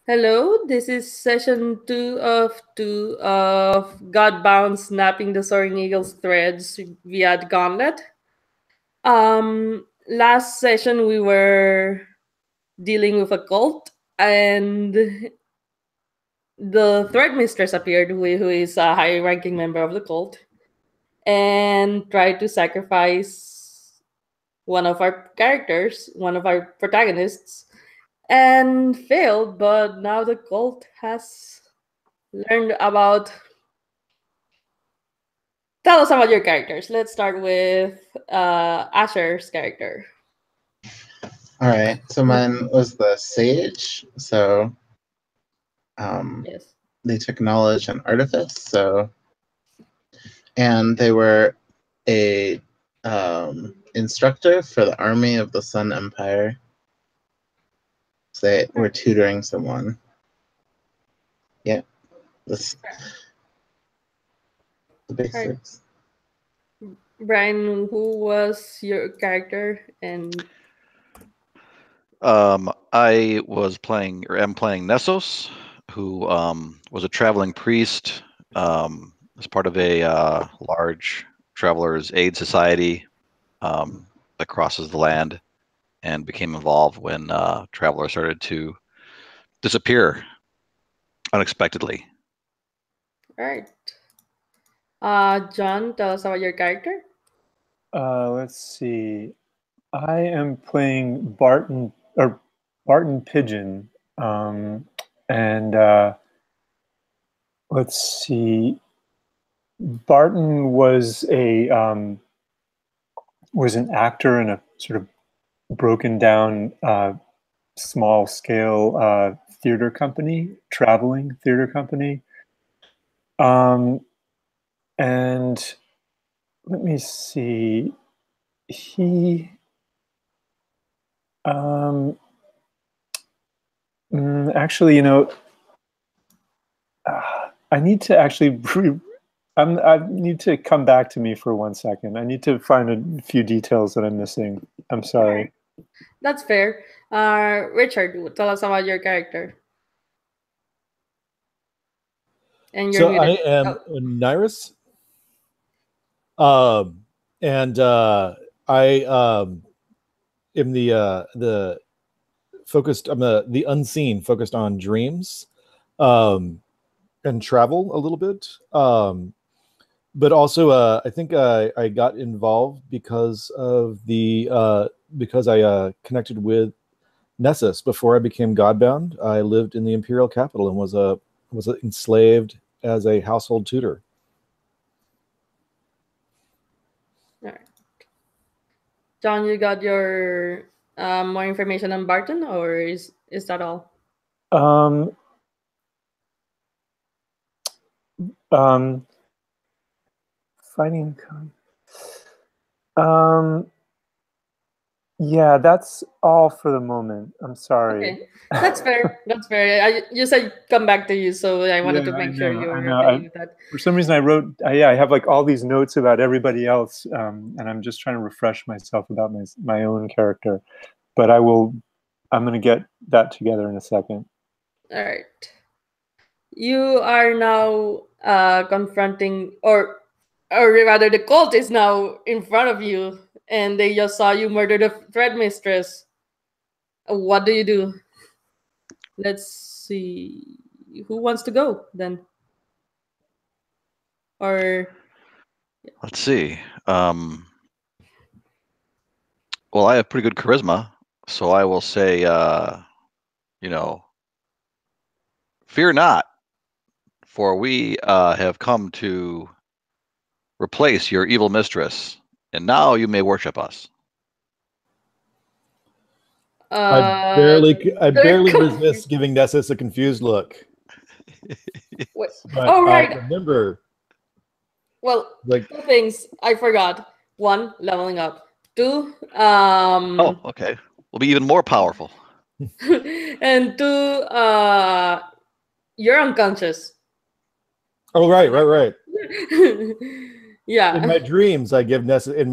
Hello, this is session two of Godbound snapping the Soaring Eagles threads via the Gauntlet. Last session we were dealing with a cult, and the thread mistress appeared, who is a high-ranking member of the cult, and tried to sacrifice one of our protagonists, and failed. But now the cult has learned about. Tell us about your characters. Let's start with Asher's character. All right, so mine was the sage. So Yes. they took knowledge and artifice. And they were a instructor for the army of the Sun Empire. So they were tutoring someone. Yeah, that's the basics. Brian, who was your character? And I was playing, or am playing Nessos, who was a traveling priest as part of a large travelers' aid society that crosses the land, and became involved when travelers started to disappear unexpectedly. all right. John, tell us about your character. Let's see. I am playing Barton Pigeon, and let's see. Barton was an actor in a sort of broken down small scale theater company, traveling theater company. And let me see. He actually, I need to actually I need to come back to me for 1 second. I need to find a few details that I'm missing. I'm sorry. That's fair. Richard, tell us about your character. And so I am Nyrus. And I am the focused. I'm the unseen, focused on dreams, and travel a little bit. But also, I think I got involved because of because I connected with Nessus before I became Godbound. I lived in the Imperial capital and was enslaved as a household tutor. All right. John, you got your more information on Barton, or is that all? Fighting. Yeah, that's all for the moment. I'm sorry. Okay, that's fair. That's fair. You said come back to you, so I wanted to make sure you were okay with that. For some reason, I wrote. I have like all these notes about everybody else, and I'm just trying to refresh myself about my own character. But I'm going to get that together in a second. All right. You are now confronting, or rather, the cult is now in front of you, and they just saw you murder the thread mistress. What do you do? Let's see. Who wants to go then? Or let's see. Well, I have pretty good charisma, so I will say, fear not, for we have come to replace your evil mistress, and now you may worship us. I barely resist giving Nessus a confused look. But right. Remember. Well, two things I forgot. One, leveling up. Two, oh, okay. We'll be even more powerful. And two, you're unconscious. Oh, right. Yeah. In my dreams, I give Nessus a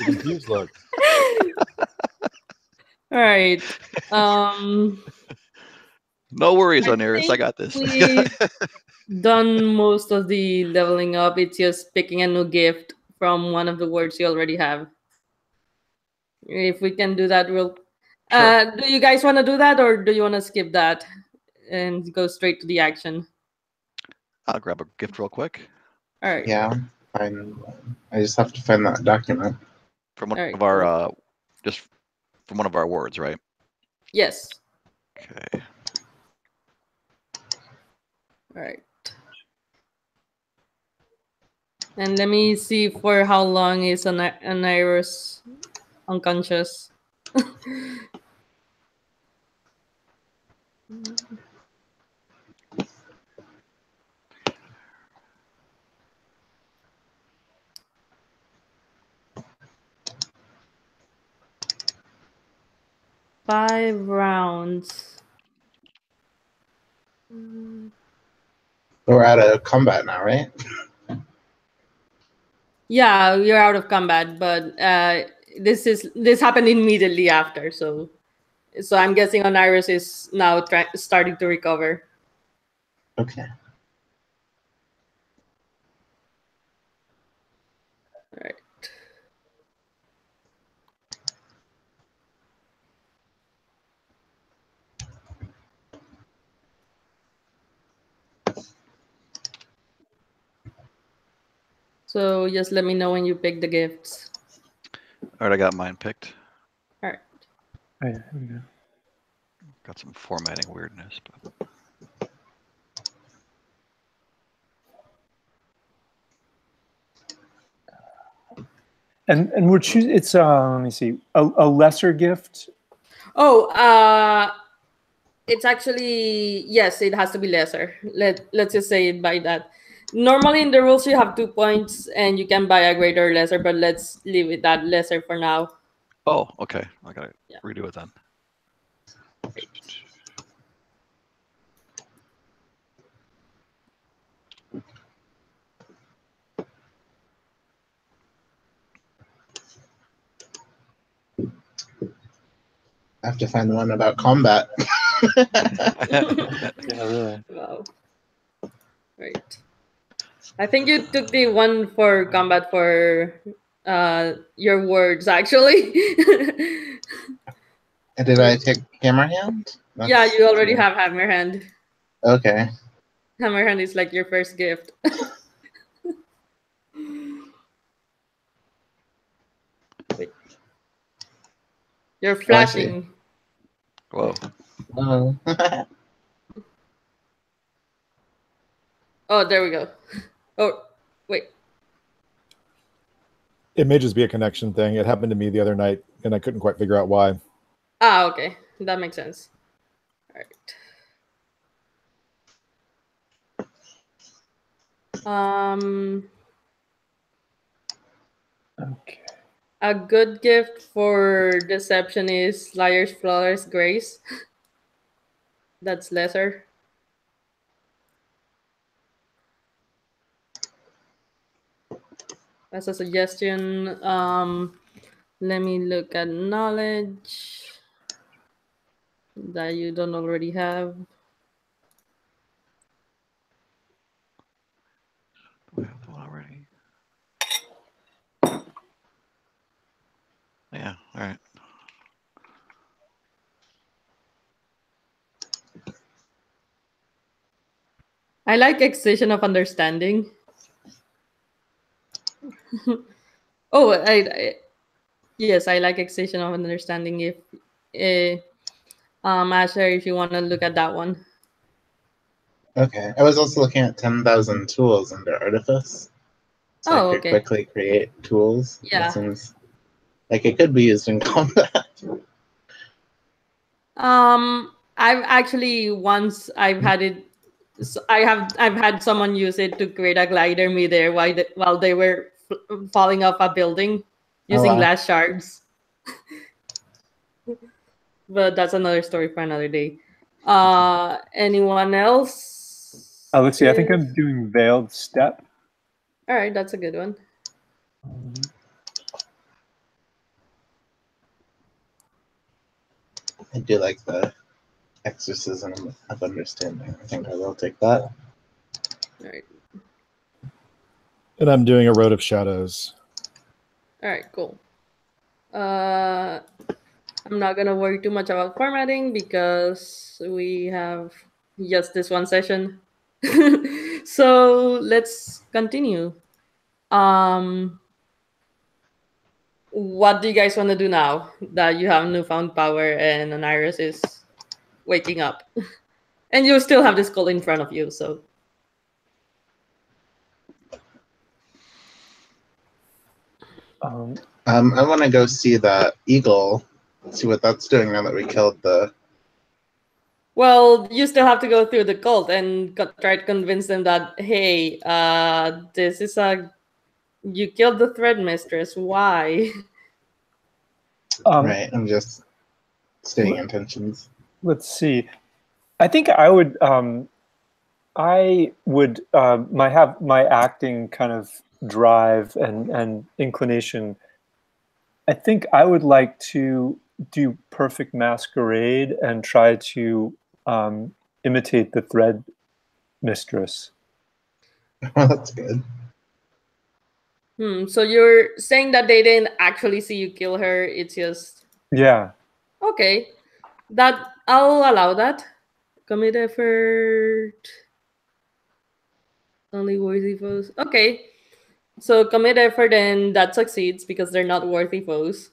confused look. All right. No worries, I Oniris. I think got this. we done most of the leveling up. It's just picking a new gift from one of the words you already have. If we can do that, we'll. Sure. Do you guys want to do that, or do you want to skip that and go straight to the action? I'll grab a gift real quick All right. Yeah, fine. I just have to find that document. from one All right, of our just from one of our words, right? Yes. Okay. All right. And let me see for how long is an iris unconscious. 5 rounds. We're out of combat now, right? Yeah, you're out of combat, but this happened immediately after, so I'm guessing Oniris is now starting to recover. Okay. All right. So just let me know when you pick the gifts. All right, I got mine picked. All right. Oh, yeah, here we go. Got some formatting weirdness, but And we're choosing. It's let me see, a lesser gift. Oh, it's actually, yes, it has to be lesser. Let's just say it by that. Normally in the rules you have 2 points and you can buy a greater or lesser, but let's leave it that lesser for now. oh, okay. I gotta Yeah. redo it then. I have to find one about combat. Yeah, really. Wow. Right. I think you took the one for combat for your words actually. And did I take Hammerhand? Yeah, you already have Hammerhand. Okay. Hammerhand is like your first gift. Wait. You're Oh, I see. flashing. Whoa. Oh. Oh, there we go. Oh, wait. It may just be a connection thing. It happened to me the other night, and I couldn't quite figure out why. Ah, okay. That makes sense. All right. Okay. A good gift for deception is Liar's Flawless Grace. That's lesser. As a suggestion, let me look at knowledge that you don't already have. Do we have the one already? Yeah, all right. I like Excision of Understanding. Oh, yes, I like Excision of Understanding. If Asher, if you want to look at that one. Okay. I was also looking at 10,000 tools under Artifice. So Oh, I could okay. quickly create tools. Yeah. That seems like it could be used in combat. I've actually I've had it. I've had someone use it to create a glider midair while they were falling off a building using wow. glass shards. But that's another story for another day. Anyone else? Let's see. I think I'm doing Veiled Step. All right, that's a good one. I do like the exorcism of understanding. I think I will take that. All right. And I'm doing a road of shadows. All right. Cool. I'm not gonna worry too much about formatting because we have just this one session. So let's continue. What do you guys want to do now that you have newfound power and Oniris is waking up? And you still have this skull in front of you, so. I want to go see that eagle, see what that's doing now that we killed the. Well, you still have to go through the cult and try to convince them that, hey, this is you killed the thread mistress. Why? Right, I'm just stating intentions. Let's see. I think I would have my acting kind of drive and inclination. I think I would like to do perfect masquerade and try to imitate the thread mistress. Oh, that's good. So you're saying that they didn't actually see you kill her, it's just... Yeah. Okay. That I'll allow that. Commit effort. Only worthy foes. Okay. So commit effort and that succeeds because they're not worthy foes.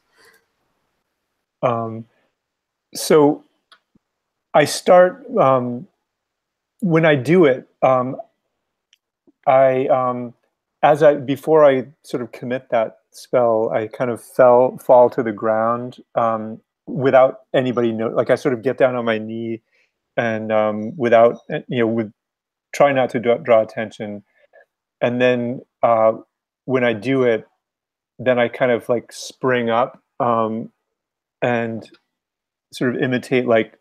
So I start when I do it. Before I sort of commit that spell, I kind of fall to the ground without anybody know. Like I sort of get down on my knee and without with try not to draw attention, and then when I do it, then I kind of like spring up and sort of imitate like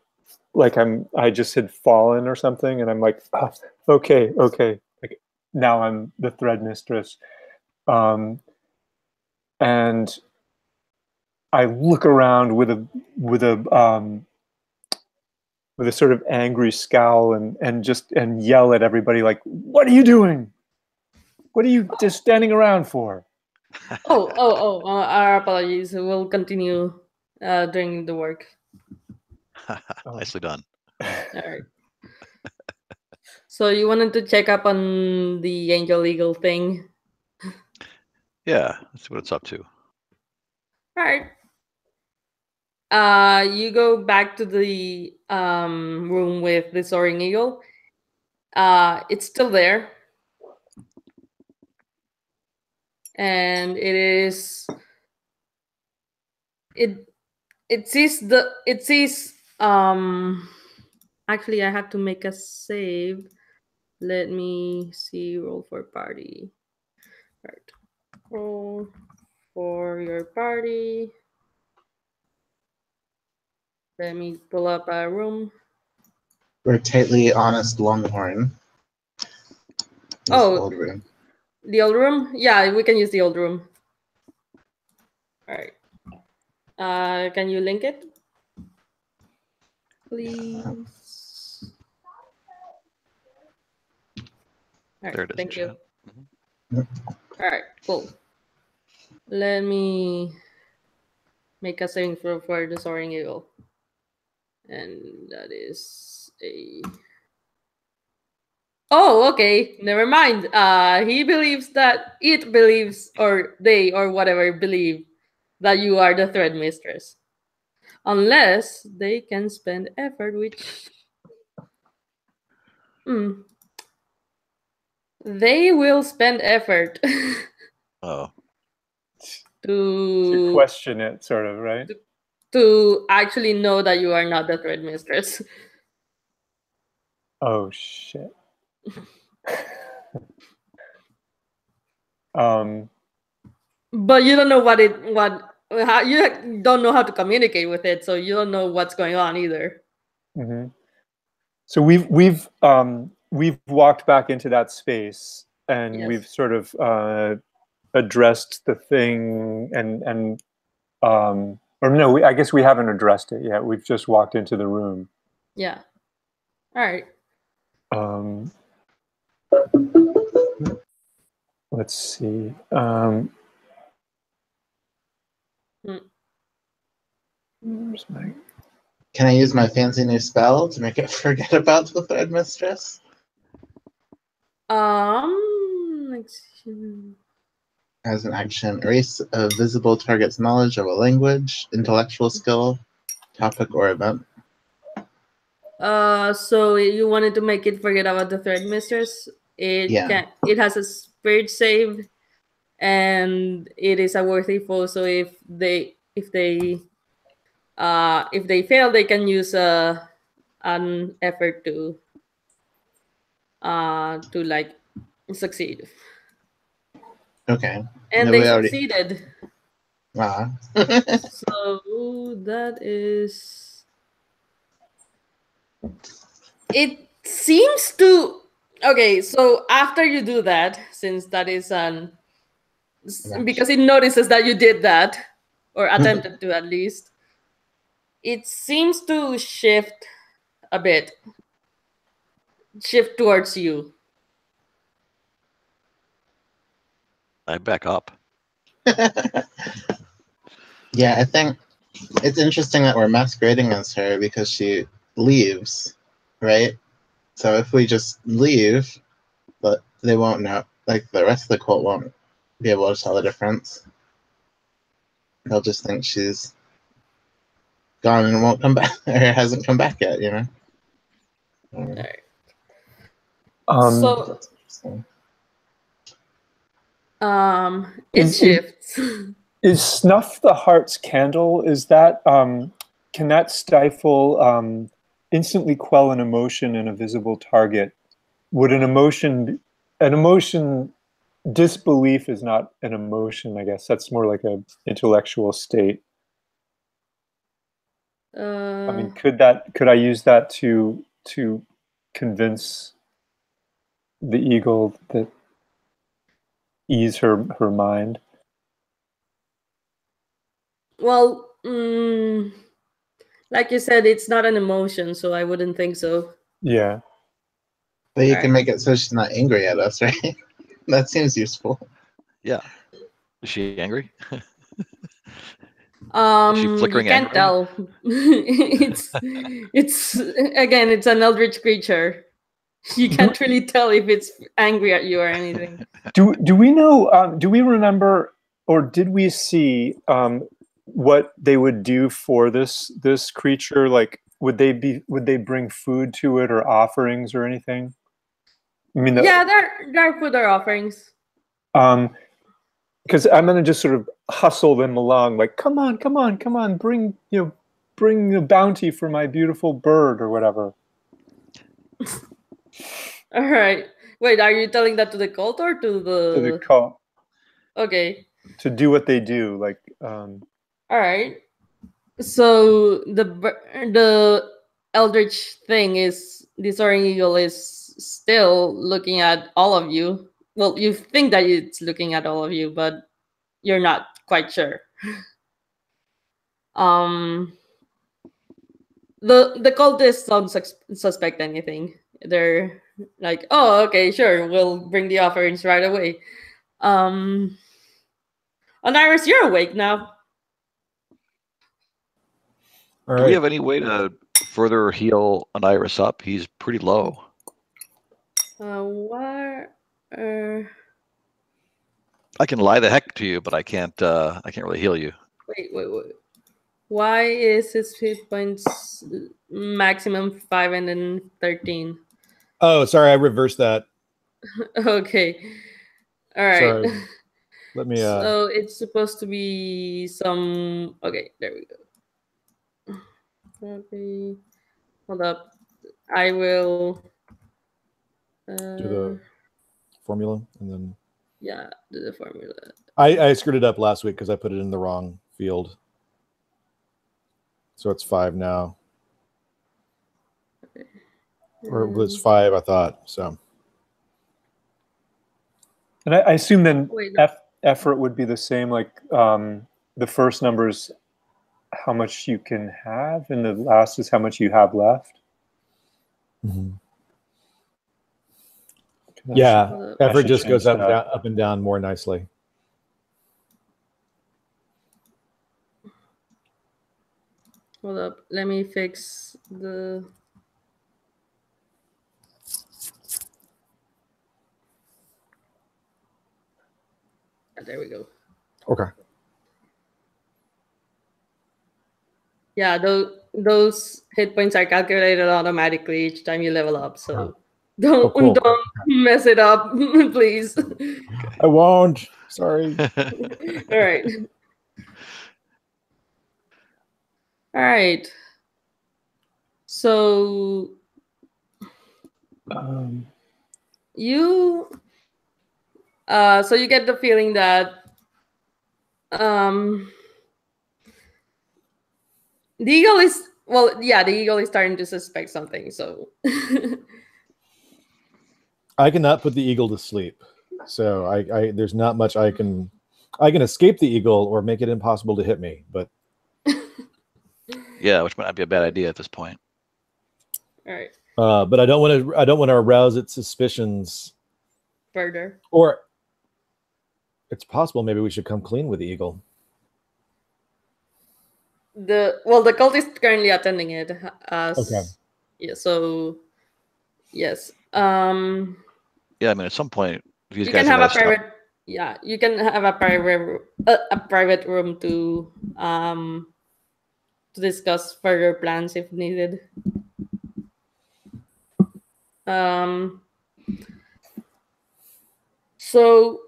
I just had fallen or something, and I'm like, oh, okay, like now I'm the thread mistress, and I look around with a sort of angry scowl and yell at everybody like, what are you doing? What are you just standing around for? Our apologies. We'll continue doing the work. Nicely done. All right. So you wanted to check up on the Angel Eagle thing? Yeah, let's see what it's up to. All right. You go back to the room with the Soaring Eagle. It's still there. And it is... It sees actually I have to make a save. Let me see. Roll for party. Right. Roll for your party. Let me pull up a room. We're tightly honest Longhorn. Old room. The old room? Yeah, we can use the old room. All right. Can you link it? Please. All right, There it is. thank you. Mm-hmm. All right, cool. Let me make a saving throw for the Soaring Eagle. And that is a... Oh, okay. Never mind. He believes that it believes, or they, or whatever, believe that you are the thread mistress. Unless they can spend effort, which... They will spend effort. Oh. To question it, sort of, right? To actually know that you are not the thread mistress. Oh shit. But you don't know how you don't know how to communicate with it, so you don't know what's going on either. Mm-hmm. So we've walked back into that space, and Yes. we've sort of addressed the thing, or no, I guess we haven't addressed it yet. We've just walked into the room. Yeah. All right. Let's see. Where's my... Can I use my fancy new spell to make it forget about the thread mistress? As an action, erase a visible target's knowledge of a language, intellectual skill, topic, or event. So you wanted to make it forget about the thread mistress. It Yeah. it has a spirit save, and it is a worthy foe. So if they fail, they can use an effort to like succeed. Okay. And No, they we already. succeeded. Ah. So that is. It seems to. Okay, so after you do that, since that is because it notices that you did that, or attempted to at least, it seems to shift a bit. Shift towards you. I back up. Yeah, I think it's interesting that we're masquerading as her because she leaves, right? So if we just leave, but they won't know, like the rest of the cult won't be able to tell the difference. They'll just think she's gone and won't come back, or hasn't come back yet, you know? Right. So that's interesting. It shifts. Is snuff the heart's candle? Is that can that stifle instantly quell an emotion in a visible target? Would an emotion disbelief is not an emotion, I guess. That's more like an intellectual state. I mean, could I use that to convince the eagle that ease her mind? Well, like you said, it's not an emotion, so I wouldn't think so. Yeah. But you can make it so she's not angry at us, right? That seems useful. Yeah. Is she angry? You can't tell. it's again, it's an eldritch creature. You can't really tell if it's angry at you or anything. Do we know? Do we remember, or did we see what they would do for this creature? Like, would they bring food to it or offerings or anything? I mean, yeah, there are food or offerings. Because I'm gonna just sort of hustle them along, like, come on, bring a bounty for my beautiful bird or whatever. All right. Wait, are you telling that to the cult or to the cult? Okay. To do what they do, like. All right. So the eldritch thing is the soaring eagle is still looking at all of you. Well, you think that it's looking at all of you, but you're not quite sure. The cultists don't suspect anything. They're like, oh, okay, sure, we'll bring the offerings right away. Oniris, you're awake now. All Do right. we have any way to further heal Oniris up? He's pretty low. What? I can lie the heck to you, but I can't really heal you. Wait. Why is his hit points maximum 5 and then 13? Oh, sorry, I reversed that. Okay. All right. Sorry. Let me. So it's supposed to be some. Okay, there we go. Okay, hold up. I will do the formula and then. Yeah, do the formula. I screwed it up last week because I put it in the wrong field. So it's 5 now. Okay. Or it was 5, I thought. So. And I assume then effort would be the same. Like the first number is how much you can have, and the last is how much you have left. Mhm. I Yeah, Hold up. effort should just goes change up, that. up and down more nicely. Hold up. Let me fix the. There we go. Okay. Yeah, those hit points are calculated automatically each time you level up. So don't cool. don't mess it up, please. I won't. Sorry. All right. All right. So you so you get the feeling that um the eagle is the eagle is starting to suspect something. So I cannot put the eagle to sleep. So I there's not much I can escape the eagle or make it impossible to hit me, but Yeah, which might not be a bad idea at this point. all right. but I don't want to arouse its suspicions. Further. Or it's possible maybe we should come clean with the eagle. The cult is currently attending it. Okay. Yeah, so yes. Yeah, I mean, at some point, these You guys can have a gotta stop. private you can have a private room to discuss further plans if needed. So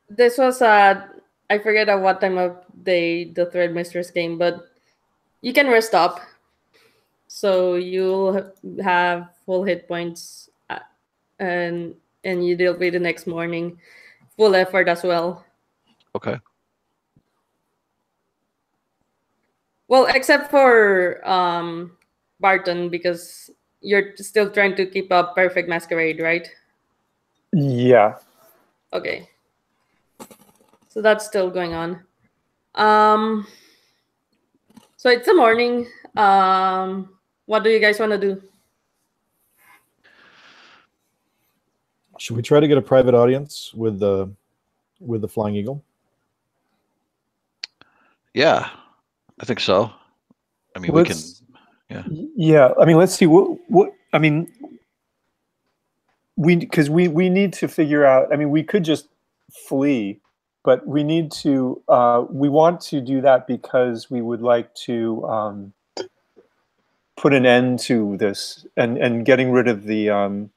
this was I forget at what time of day the thread mistress came, but you can rest up. So you'll have full hit points, and you deal with the next morning, full effort as well. Okay. Well, except for Barton, because you're still trying to keep up perfect masquerade, right? Yeah. Okay. So that's still going on. So it's the morning. What do you guys want to do? Should we try to get a private audience with the flying eagle? Yeah, I think so. I mean, we can. Yeah. Yeah. I mean, let's see what I mean. Because we need to figure out. I mean, we could just flee, but we need to. We want to do that because we would like to put an end to this, and getting rid of the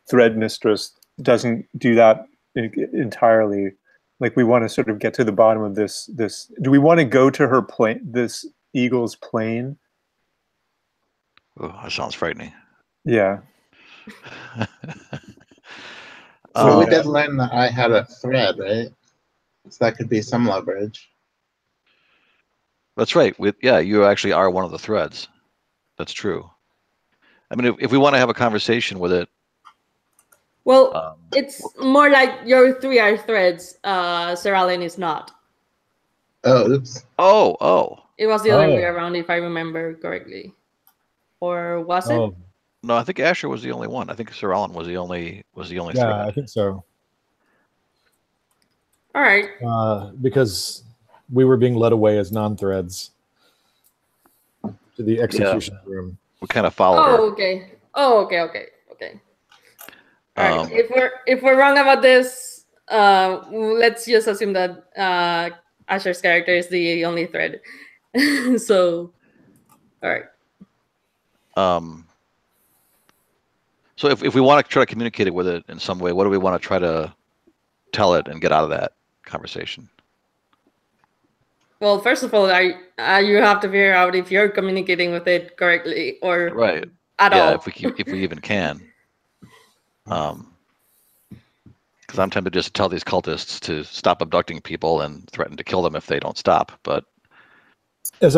thread mistress doesn't do that entirely. Like, we want to sort of get to the bottom of this. Do we want to go to her plane? This eagle's plane? Oh, that sounds frightening. Yeah. So we Um, did learn that I had a thread, right? So that could be some leverage. That's right. Yeah, you actually are one of the threads. That's true. I mean, if we want to have a conversation with it, Well, it's more like your three are threads. Sir Allen is not. Oh, oops. Oh. It was the other way around, if I remember correctly. Or was it? No, I think Asher was the only one. I think Sir Alan was the only thread. Yeah, I think so. All right. Because we were being led away as non-threads to the execution room. We kind of followed her. Okay. Okay. All right. If we're wrong about this, let's just assume that Asher's character is the only thread. So, all right. So if we want to try to communicate it with it in some way, what do we want to try to tell it and get out of that conversation? Well, first of all, you have to figure out if you're communicating with it correctly or right at all. if we even can. Because I'm tempted just to tell these cultists to stop abducting people and threaten to kill them if they don't stop. But as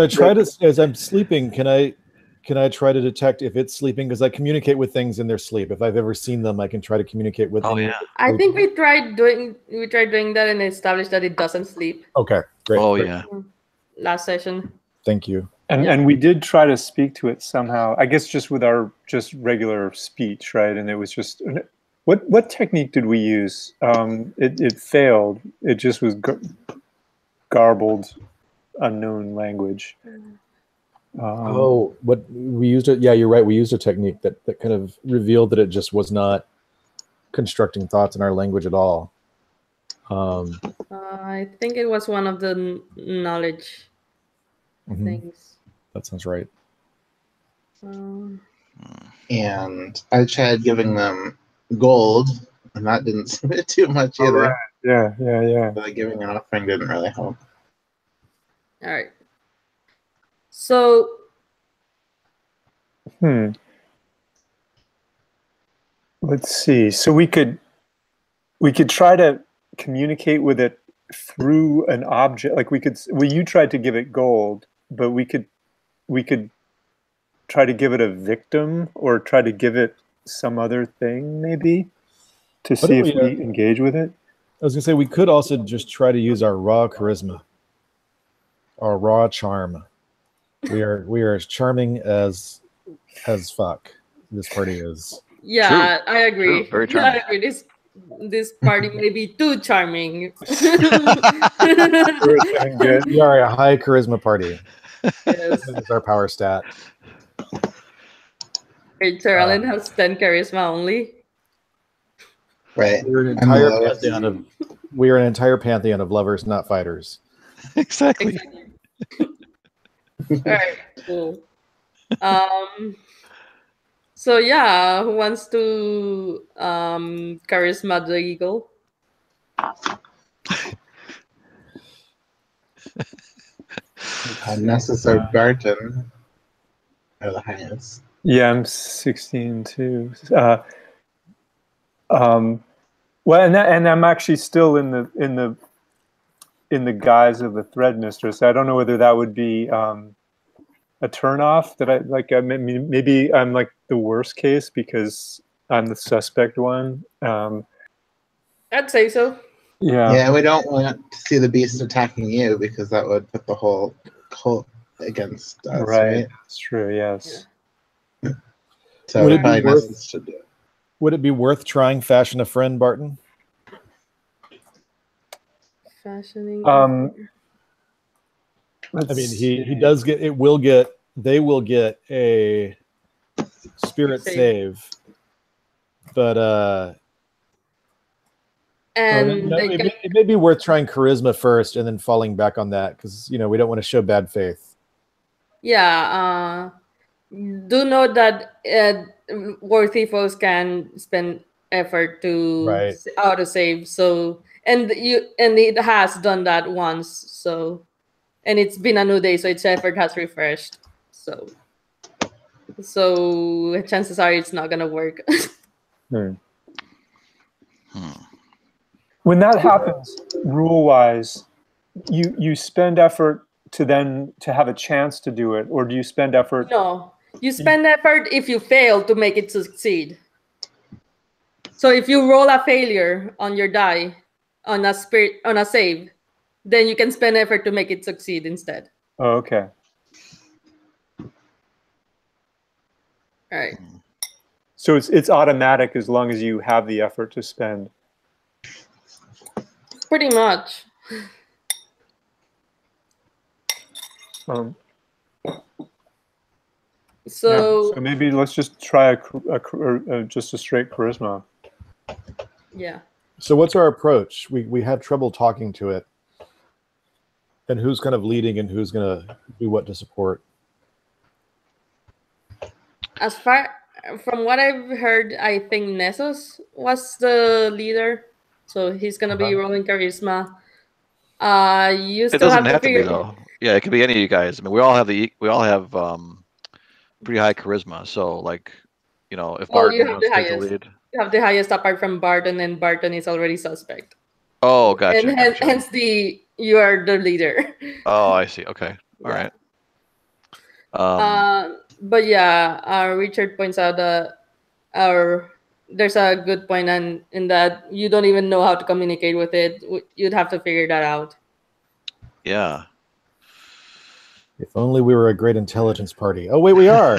I'm sleeping, can I try to detect if it's sleeping? Because I communicate with things in their sleep. If I've ever seen them, I can try to communicate with them. Oh yeah. I think we tried doing that and established that it doesn't sleep. Okay, great. Oh great. yeah. Last session. Thank you. And we did try to speak to it somehow. I guess just with our just regular speech, right? And it was just what technique did we use? It failed. It just was garbled, unknown language. What we used it? Yeah, you're right. We used a technique that kind of revealed that it just was not constructing thoughts in our language at all. I think it was one of the knowledge things. That sounds right. And I tried giving them gold, and that didn't submit too much either. Right. Yeah. But giving an offering didn't really help. All right. So. Let's see. So we could try to communicate with it through an object. Like you tried to give it gold, but we could try to give it a victim or try to give it some other thing maybe to see if we engage with it. I was gonna say we could also just try to use our raw charisma, our raw charm. We are as charming as fuck. This party is. Yeah, True. I agree. True. Very charming. I agree. This party may be too charming. We are a high charisma party. Yes. That's our power stat. Terrellin has 10 charisma only. Right. We're an entire pantheon of lovers, not fighters. Exactly. All right, cool. So yeah, who wants to charisma the eagle? Necessary Barton are the highest. Yeah, I'm 16 too. Well, and I'm actually still in the guise of the thread mistress. I don't know whether that would be a turnoff. That I like. Maybe I'm like the worst case because I'm the suspect one. I'd say so. Yeah, we don't want to see the beast attacking you because that would put the whole cult against us, right? That's true. Yes. Yeah. So would it be worth trying fashion a friend, Barton? Fashioning. I mean, he does get. They will get a spirit save, but and it may be worth trying charisma first and then falling back on that because we don't want to show bad faith. Yeah. Do note that worthy folks can spend effort to auto save. So and it has done that once. So and it's been a new day, so its effort has refreshed. So chances are it's not gonna work. When that happens, rule-wise, you spend effort to have a chance to do it, or do you spend effort? No, you spend effort if you fail to make it succeed. So if you roll a failure on your die on a save, then you can spend effort to make it succeed instead. Oh, okay. All right. So it's automatic as long as you have the effort to spend. Pretty much. So maybe let's just try just a straight charisma. Yeah. So what's our approach? We had trouble talking to it. And who's kind of leading and who's going to do what to support? As far from what I've heard, I think Nessos was the leader. So he's going to be rolling charisma. You still it doesn't have to be though. Yeah, it could be any of you guys. I mean, we all have pretty high charisma. So like, if Barton wants to take the lead. You have the highest apart from Barton, and Barton is already suspect. Oh, gotcha. And hence you are the leader. Oh, I see. Okay. All right. But yeah, Richard points out that there's a good point in that you don't even know how to communicate with it. You'd have to figure that out. Yeah. If only we were a great intelligence party. Oh wait, we are.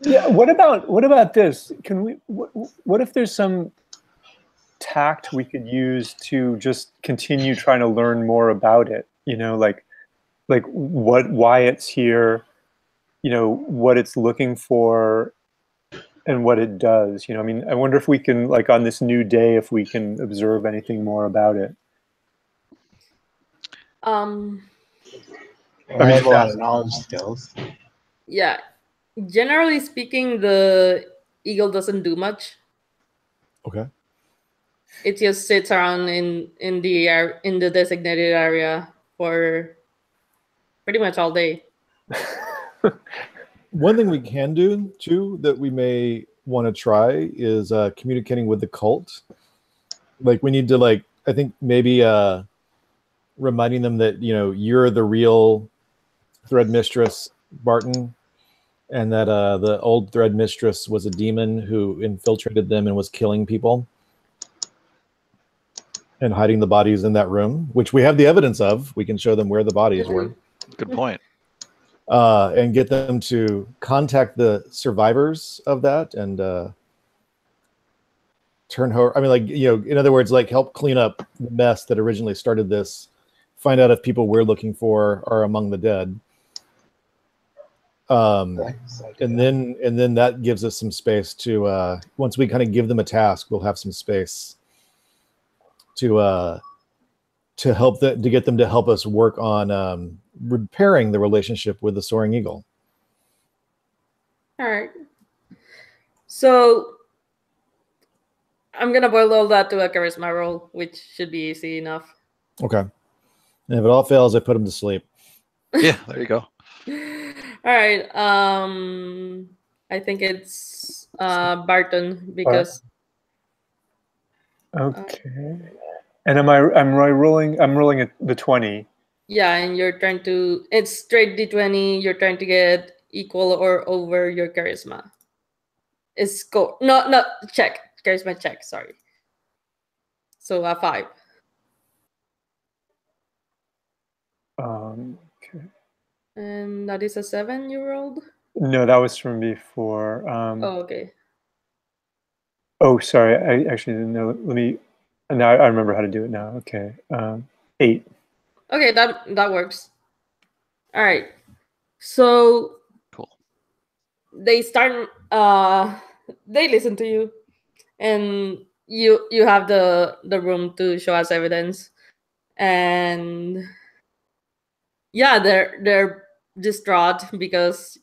Yeah. What about this? Can we? What if there's some tact we could use to just continue trying to learn more about it? You know, like why it's here. You know, what it's looking for, and what it does. You know, I mean, I wonder if we can, like, on this new day, if we can observe anything more about it. um I have a lot of knowledge skills. yeah, generally speaking, the eagle doesn't do much. Okay. It just sits around in the designated area for pretty much all day. One thing we can do too that we may want to try is communicating with the cult. Like we need to I think maybe reminding them that you're the real thread mistress, Barton, and that the old thread mistress was a demon who infiltrated them and was killing people and hiding the bodies in that room, which we have the evidence of. We can show them where the bodies were. Good point. And get them to contact the survivors of that and turn her. I mean, in other words, help clean up the mess that originally started this. Find out if people we're looking for are among the dead. And then that gives us some space to once we kind of give them a task, we'll have some space to help to get them to help us work on repairing the relationship with the Soaring Eagle. All right. So I'm gonna boil all that to a charisma roll, which should be easy enough. Okay. And if it all fails, I put him to sleep. Yeah, there you go. All right. I think it's Barton because. Okay. And I'm rolling the 20. Yeah, and you're trying to. It's straight D20. You're trying to get equal or over your charisma. It's score. No, check. Charisma check. Sorry. So a 5. Okay. And that is a 7 you rolled? No, that was from before. Oh, okay. Oh, sorry. I actually didn't know. Let me. Now I remember how to do it now. Okay. 8. Okay, that works. All right. So Cool. they start. They listen to you, and you have the room to show us evidence, and yeah, they're distraught because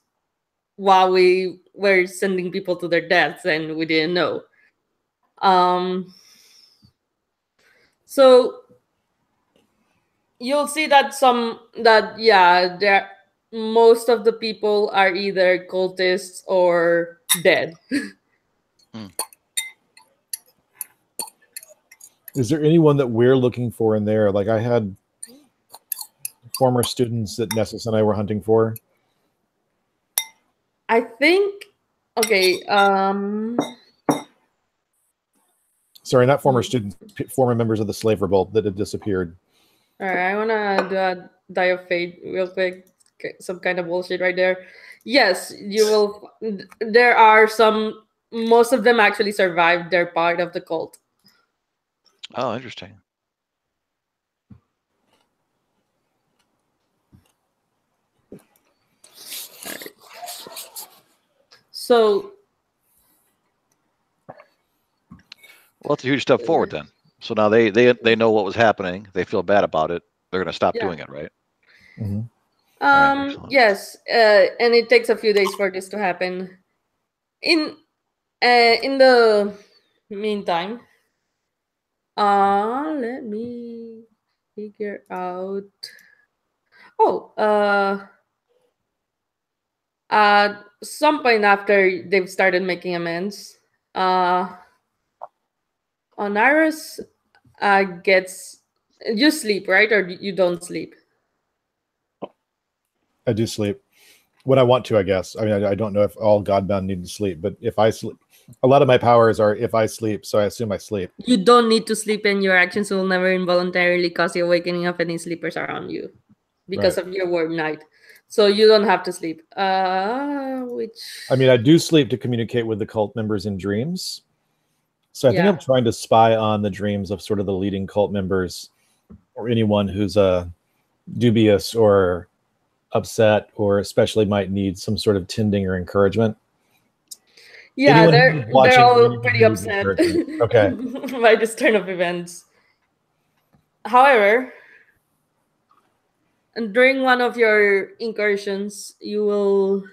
while we were sending people to their deaths and we didn't know. So you'll see that there most of the people are either cultists or dead. Is there anyone that we're looking for in there? Like I had former students that Nessus and I were hunting for. I think okay. Sorry, not former students, former members of the slave revolt that had disappeared. All right, I wanna do a die of fate real quick. Some kind of bullshit right there. Yes, you will. There are some. Most of them actually survived. They're part of the cult. Oh, interesting. Right. So, well, it's a huge step forward then. So now they know what was happening. They feel bad about it. They're going to stop doing it, right? Mm-hmm. Right, yes, and it takes a few days for this to happen. In the meantime, let me figure out. Oh, at some point after they've started making amends, Onaris gets. You sleep, right, or you don't sleep? I do sleep. when I want to, I guess. I mean, I don't know if all Godbound need to sleep, but if I sleep, a lot of my powers are if I sleep, so I assume I sleep. You don't need to sleep, and your actions will never involuntarily cause the awakening of any sleepers around you because Right. of your word night. So you don't have to sleep. Which I mean, I do sleep to communicate with the cult members in dreams. So I think I'm trying to spy on the dreams of sort of the leading cult members or anyone who's dubious or upset or especially might need some sort of tending or encouragement. yeah, Anyone who's they're watching or all anyone pretty who needs upset encouragement. Okay. by this turn of events. However, during one of your incursions, you will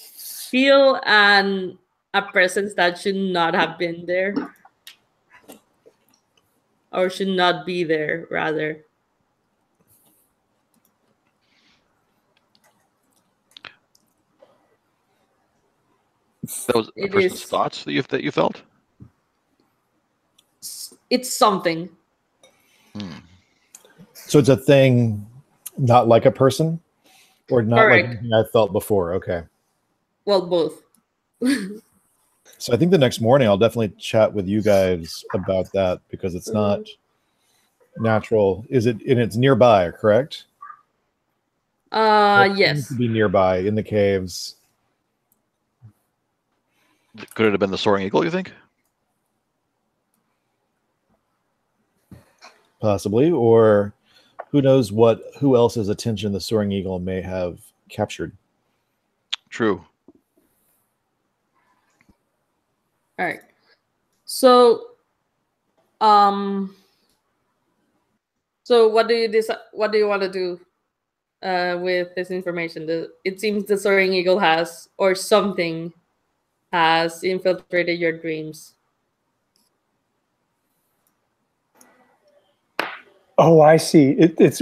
feel a presence that should not have been there, or should not be there, rather. That was a It person's is. thoughts that you felt. It's something. So it's a thing, not like a person, or not like Correct. anything I felt before. Okay. Well, both. So I think the next morning I'll definitely chat with you guys about that because it's not natural. Is it? And it's nearby, correct? It seems Yes. to be nearby in the caves. Could it have been the Soaring Eagle, you think? Possibly, or who knows who else's attention the Soaring Eagle may have captured. True. All right. So, so what do you decide? What do you want to do with this information? It seems the Soaring Eagle has, or something has, infiltrated your dreams. Oh, I see. It's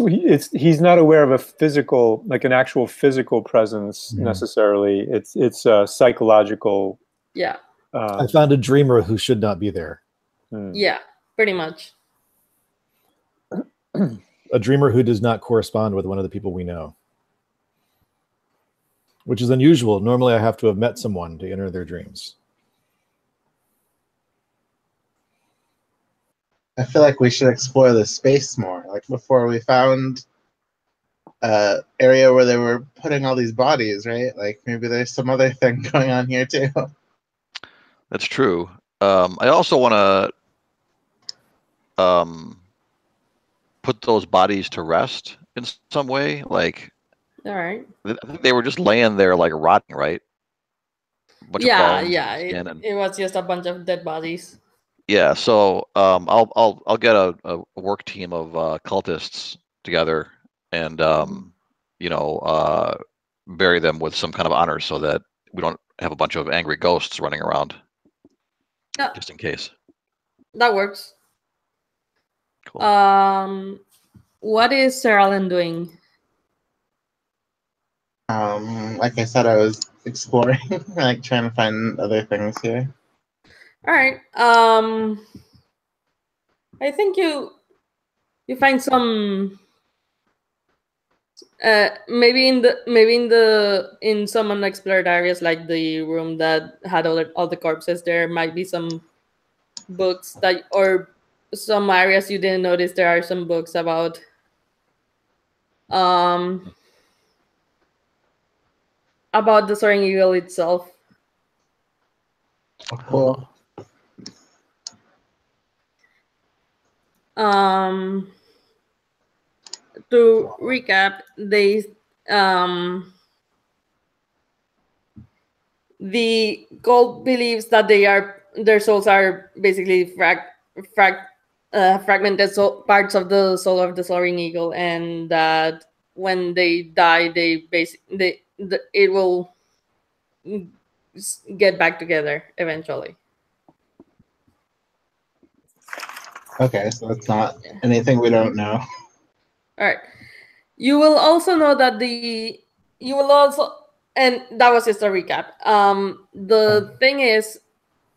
he's not aware of a physical, like an actual physical presence necessarily. It's a psychological. Yeah. I found a dreamer who should not be there. Yeah, pretty much. A dreamer who does not correspond with one of the people we know, which is unusual. Normally, I have to have met someone to enter their dreams. I feel like we should explore the space more. Like before, we found area where they were putting all these bodies, right? Like maybe there's some other thing going on here too. That's true. I also want to put those bodies to rest in some way. Like, All right. I think they were just laying there, like rotting, right? A bunch of bones Yeah. and skin and It was just a bunch of dead bodies. yeah. So I'll get a work team of cultists together and bury them with some kind of honor so that we don't have a bunch of angry ghosts running around. Yeah, Just in case. that works. Cool. What is Sir Alan doing? Like I said, I was exploring, like trying to find other things here. All right. I think you find some maybe in some unexplored areas, like the room that had all the corpses. There might be some books that, or some areas you didn't notice. There are some books about the Soaring Eagle itself. Oh, cool. To recap, the cult believes that their souls are basically fragmented parts of the soul of the Soaring Eagle, and that when they die, it will get back together eventually. Okay, so it's not anything we don't know. All right. You will also know that and that was just a recap. The thing is,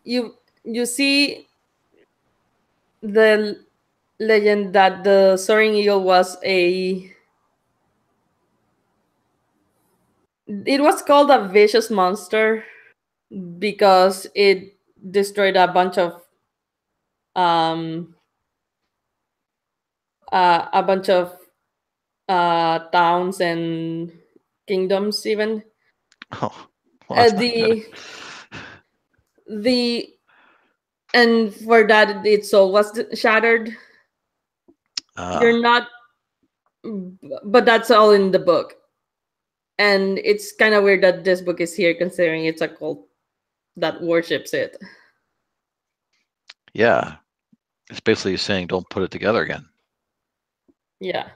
you see the legend that the Soaring Eagle was a It was called a vicious monster because it destroyed a bunch of um towns and kingdoms even. Oh, well, that's not good. The and for that its soul was shattered. You're not, but that's all in the book. And it's kind of weird that this book is here considering it's a cult that worships it. Yeah, it's basically saying don't put it together again. Yeah.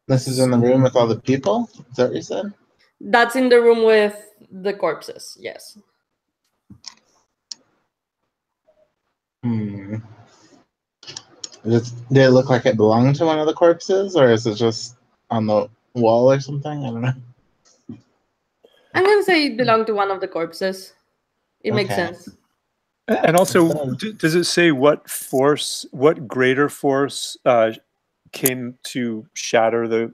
This is in the room with all the people? Is that what you said? That's in the room with the corpses, yes. Hmm. Did it look like it belonged to one of the corpses, or is it just on the wall or something? I don't know. I'm gonna say it belonged to one of the corpses. It makes Okay. sense. And also, does it say what force, what greater force came to shatter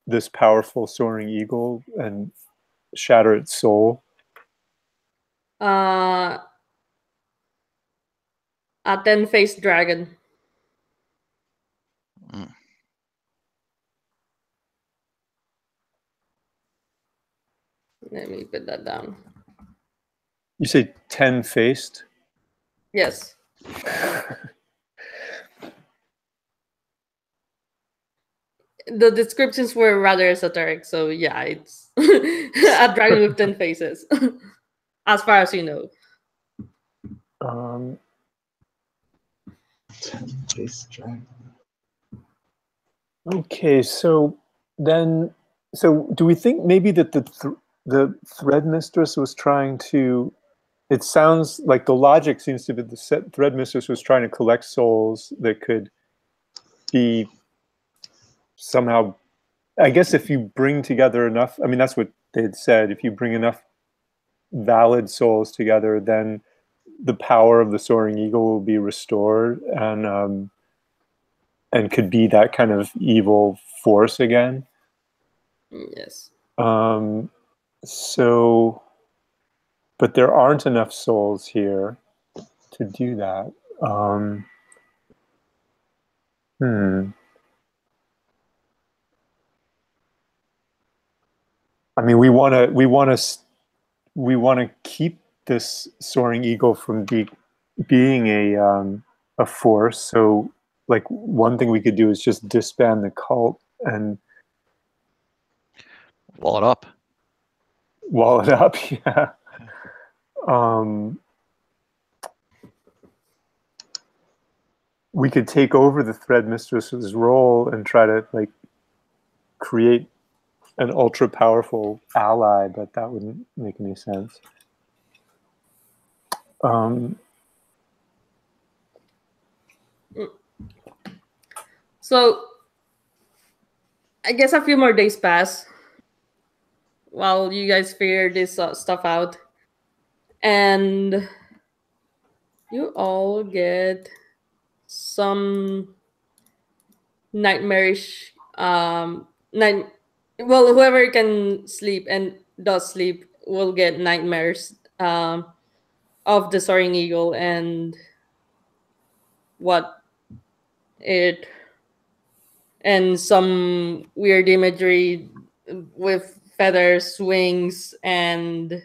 this powerful soaring eagle and shatter its soul? A 10-faced dragon. Mm. Let me put that down. You say 10-faced? Yes. The descriptions were rather esoteric, so yeah, it's a dragon with 10 faces, as far as you know. Face dragon. Okay, so then, so do we think maybe that the thread mistress was trying to? It sounds like the logic seems to be the thread mistress was trying to collect souls that could be somehow. I guess if you bring together enough, I mean, that's what they had said. If you bring enough valid souls together, then the power of the soaring eagle will be restored and could be that kind of evil force again. Yes. So, but there aren't enough souls here to do that. I mean, we want to keep this soaring eagle from being a force. So, like, one thing we could do is just disband the cult and Wall it up. wall it up. Yeah. We could take over the thread mistress's role and try to like create an ultra powerful ally, but that wouldn't make any sense. So, I guess a few more days pass while you guys figure this stuff out, and you all get some nightmarish night. Well, whoever can sleep and does sleep will get nightmares of the soaring eagle and what it and some weird imagery with feathers, wings, and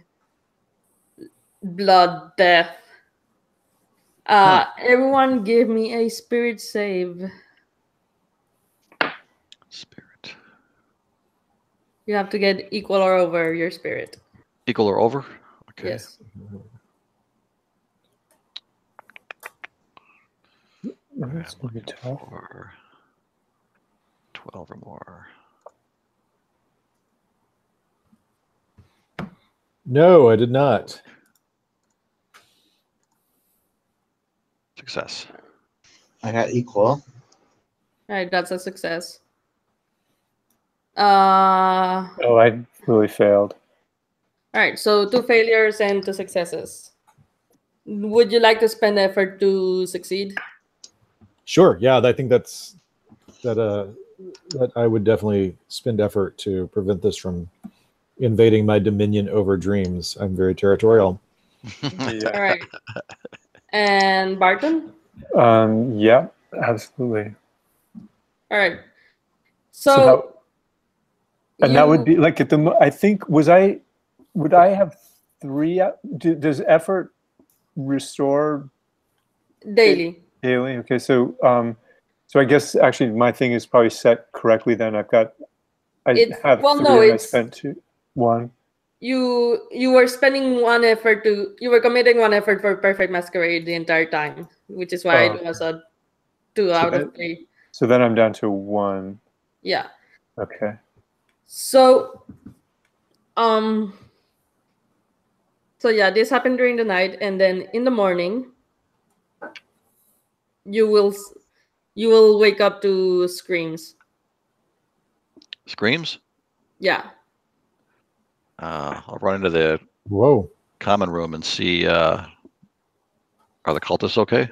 blood, death. Everyone give me a spirit save. Spirit. You have to get equal or over your spirit. Equal or over? Okay. Yes. That's gonna be tough. 12 or more. No, I did not. Success. I got equal. All right, that's a success. All Oh, I really failed. right, so 2 failures and 2 successes. Would you like to spend effort to succeed? Sure. Yeah, I think that that I would definitely spend effort to prevent this from invading my dominion over dreams. I'm very territorial. Yeah. All right. And Barton? Yeah, absolutely. All right. So So, and that would you be like at the. I think would I have 3? Does effort restore daily. daily? Okay, so so I guess actually my thing is probably set correctly. Then I It's have well, 3 no, and I it's spent 2, 1. you were spending one effort to you were committing one effort for perfect masquerade the entire time, which is why Oh, it was a 2 so out of 3. so then I'm down to 1. Yeah. Okay. So um so yeah, this happened during the night, and then in the morning you will s- you will wake up to screams. Screams? Yeah. I'll run into the Whoa. common room and see. Are the cultists okay?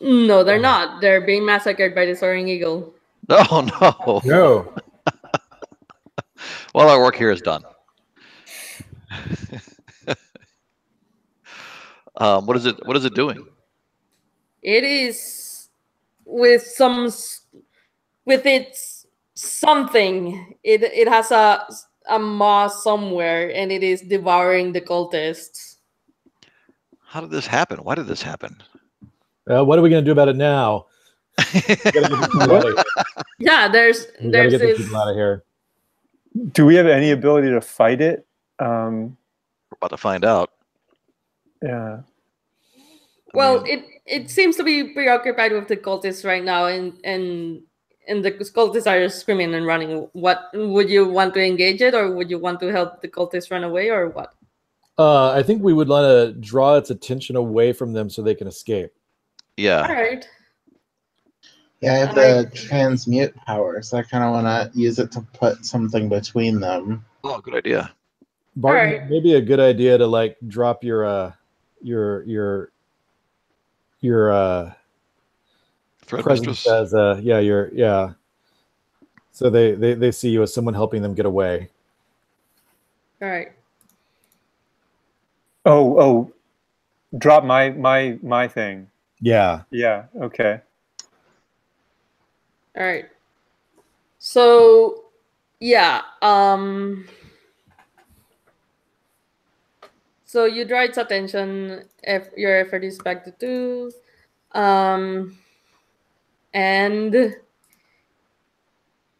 No, they're not. They're being massacred by the soaring eagle. Oh no! No. Well, our work here is done. What is it? What is it doing? It is with with its something. It has a maw somewhere, and it is devouring the cultists. How did this happen? Why did this happen? What are we going to do about it now? We gotta get these people out of here. Yeah, We gotta there's get these this. people out of here. Do we have any ability to fight it? We're about to find out. Yeah. Well, mean- it seems to be preoccupied with the cultists right now, and the cultists are screaming and running. What would you want to engage it, or would you want to help the cultists run away, or what? I think we would want to draw its attention away from them so they can escape. All Yeah. right. Yeah, I have the transmute power, so I kind of want to use it to put something between them. Oh, good idea. Barton, Alright. maybe a good idea to like drop your Thread presence mistress. as yeah. So they see you as someone helping them get away. All right. Oh, drop my thing. Yeah. Yeah. Okay. All right. So, yeah. So you draw its attention. If your effort is back to 2, and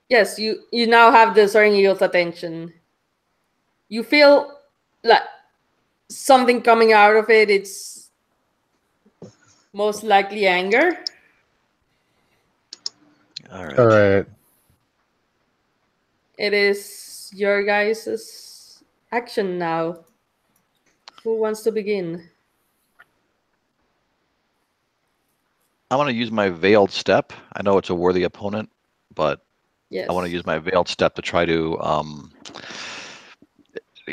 yes, you now have the soaring eagle's attention. You feel like something coming out of it. It's most likely anger. All right. All right. It is your guys' action now. Who wants to begin? I want to use my veiled step. I know it's a worthy opponent, but Yes. I want to use my veiled step to try to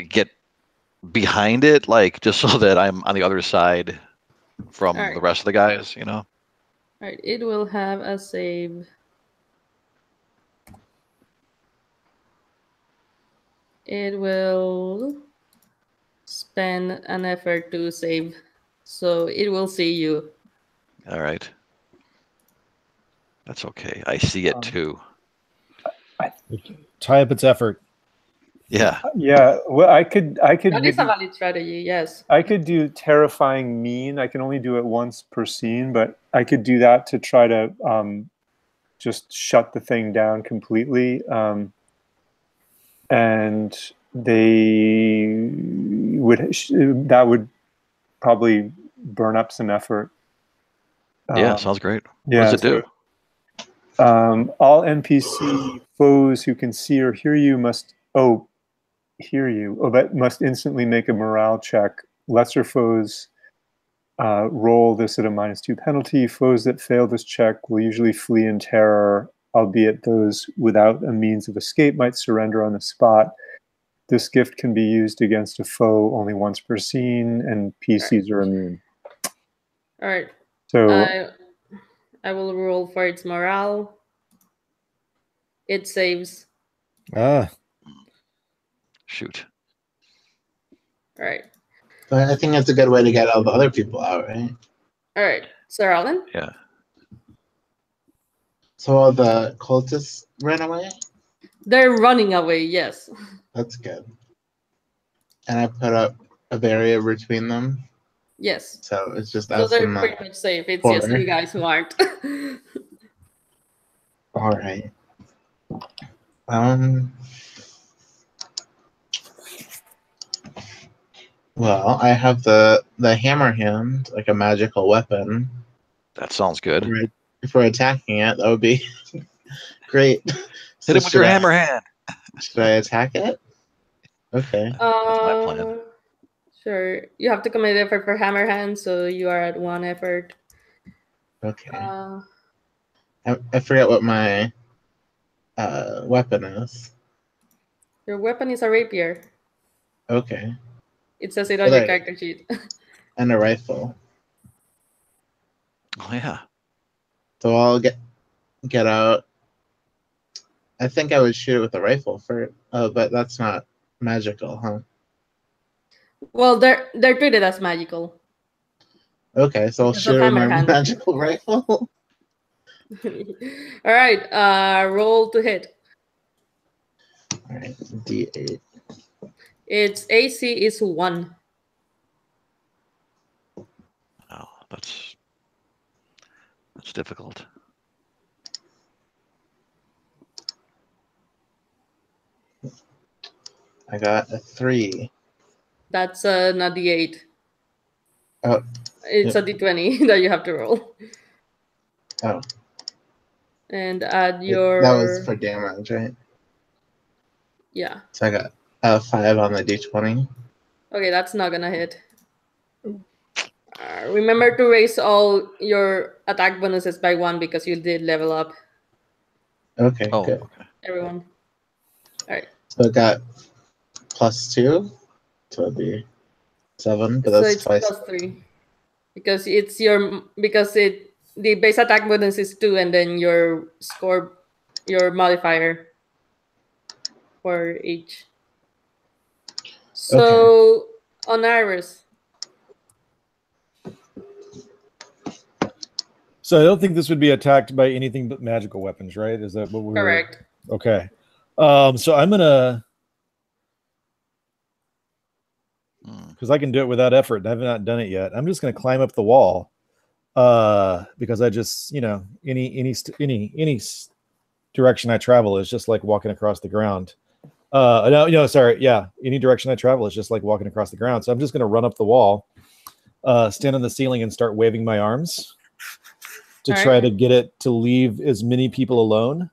get behind it, like just so that I'm on the other side from Alright. the rest of the guys, you know? All right, it will have a save. It will spend an effort to save, so it will see you. All right. That's okay. I see it too. Tie up its effort. Yeah. Yeah. Well, I could That is a maybe valid strategy, yes. I could do terrifying mean. I can only do it once per scene, but I could do that to try to just shut the thing down completely. And they that would probably burn up some effort. Yeah, sounds great. Yeah. What does it do? All NPC foes who can see or hear you must but must instantly make a morale check. Lesser foes roll this at a -2 penalty. Foes that fail this check will usually flee in terror, albeit those without a means of escape might surrender on the spot. This gift can be used against a foe only once per scene, and PCs are immune. All right. So I will roll for its morale. It saves. Ah, Shoot. All right. But I think that's a good way to get all the other people out, right? All right. Sir Alan? Yeah. So all the cultists ran away? They're running away, yes. That's good. And I put up a barrier between them. Yes. So it's just So us they're and pretty the much safe. It's four. just you guys who aren't. All right. Um. Well, I have the hammer hand, like a magical weapon. That sounds good. If we're attacking it, that would be great. So Hit him with your hammer hand. Should I attack it? Okay. That's my plan. Sure. You have to commit effort for hammer hand, so you are at 1 effort. Okay. Uh, I forget what my weapon is. your weapon is a rapier. Okay. It says it on your Right. character sheet. And a rifle. Oh yeah. So I'll get out. I think I would shoot it with a rifle first. Oh, but that's not magical, huh? Well, they're treated as magical. Okay, so I'll Because of shoot it with my hammer hand. magical rifle. All right. Roll to hit. All right, D8. Its AC is 1. Oh, that's difficult. I got a 3. That's not D8. Oh. It's Yep. a D20 that you have to roll. Oh. And add your... That was for damage, right? Yeah. So I got a 5 on the D20. Okay, that's not gonna hit. Remember to raise all your attack bonuses by 1 because you did level up. Okay, Oh, good. okay. Everyone. All right. So I got +2. So it'd be 7, but So that's it's twice. +3 because the base attack bonus is 2 and then your modifier for each. So on Iris. so I don't think this would be attacked by anything but magical weapons, right? Is that what we Correct. were? Okay. So I'm gonna, because I can do it without effort, and I've not done it yet. I'm just gonna climb up the wall, because I just, any direction I travel is just like walking across the ground. Any direction I travel is just like walking across the ground. So I'm just gonna run up the wall, stand on the ceiling, and start waving my arms to All try right. to get it to leave as many people alone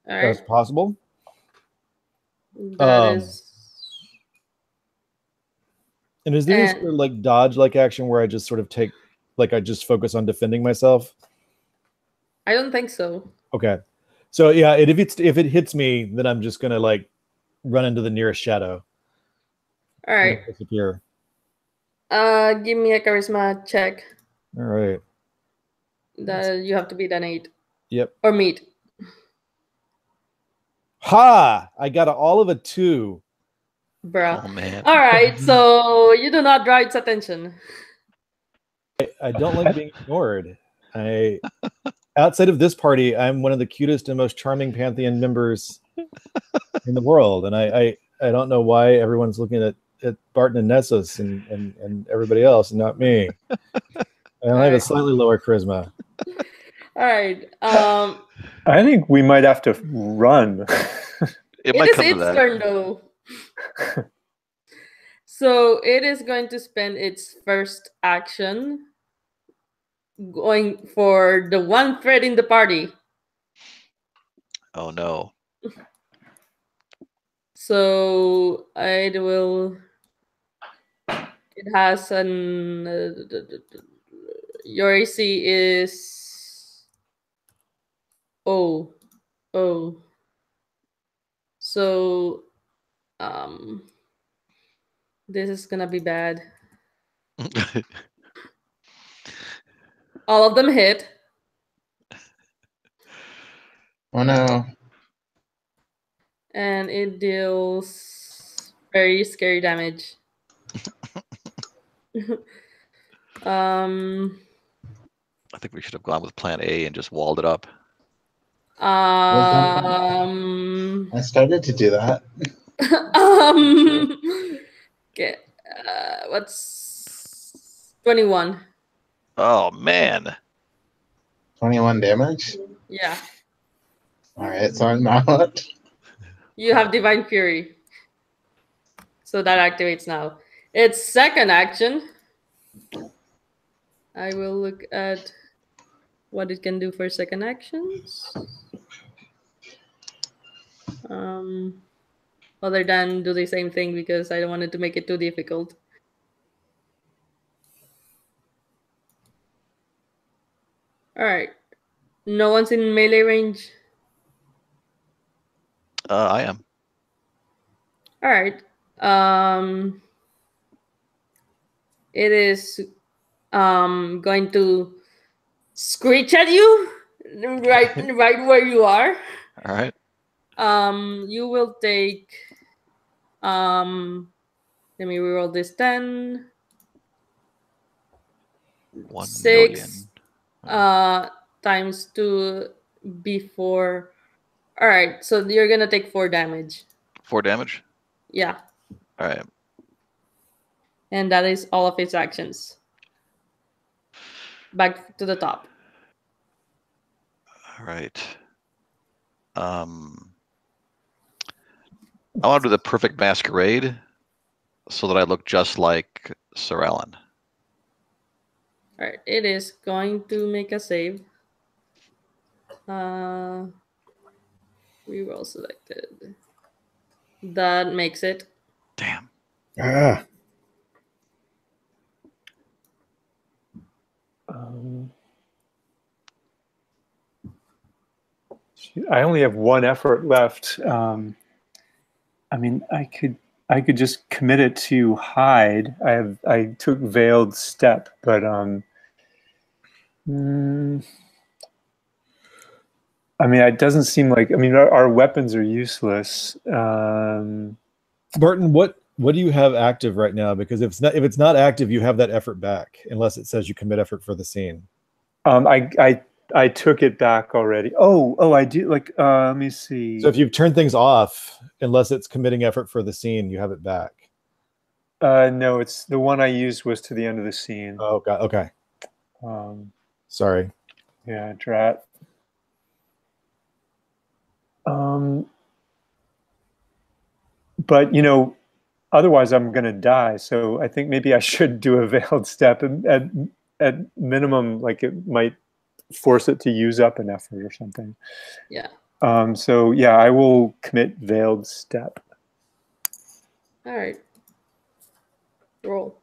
All as right. possible. That is. And is there any sort of like dodge like action where I just sort of I just focus on defending myself? I don't think so. Okay. So yeah, if it hits me, then I'm just gonna like run into the nearest shadow. All right. Disappear. Give me a charisma check. All right. That you have to beat an 8. Yep. Or meet. Ha! I got all of a 2. Bruh. Oh man. All right. So you do not draw its attention. I don't like being ignored. Outside of this party, I'm one of the cutest and most charming Pantheon members in the world, and I don't know why everyone's looking at Barton and Nessus and everybody else, and not me. I have a slightly lower charisma. All right. I think we might have to run. It might come to its that. turn though. So it is going to spend its first action going for the one thread in the party. Oh no. So it will. It has an. Your AC is. Oh. So, this is gonna be bad. All of them hit. Oh no. and it deals very scary damage. um. I think we should have gone with Plan A and just walled it up. I started to do that. Okay. What's 21? Oh man. 21 damage? Yeah. Alright, so I'm not. You have Divine Fury. So that activates now. Its second action. I will look at what it can do for second actions. Other than do the same thing because I don't want it to make it too difficult. Alright. No one's in melee range. I am. Alright. It is going to screech at you right where you are. All right. You will take let me reroll this 10. 1 6 million. times 2 before. All right, so you're gonna take 4 damage. 4 damage. Yeah, All right. and that is all of its actions. Back to the top. All right. I want to do the perfect masquerade so that I look just like Sir Alan. All right, it is going to make a save. Reroll selected. That makes it. Damn. Ah. I only have 1 effort left. I mean, I could just commit it to hide. I took veiled step, but I mean, it doesn't seem like. I mean, our weapons are useless. Barton, what do you have active right now? Because if it's not active, you have that effort back, unless it says you commit effort for the scene. I took it back already. Oh, I do. Like, let me see. So if you've turned things off, unless it's committing effort for the scene, you have it back. No, it's the one I used was to the end of the scene. Oh, God. Okay. Sorry. Yeah, drat. But otherwise I'm gonna die. So I think maybe I should do a veiled step, and at minimum, like it might force it to use up an effort or something. Yeah. So yeah, I will commit veiled step. All right. Roll.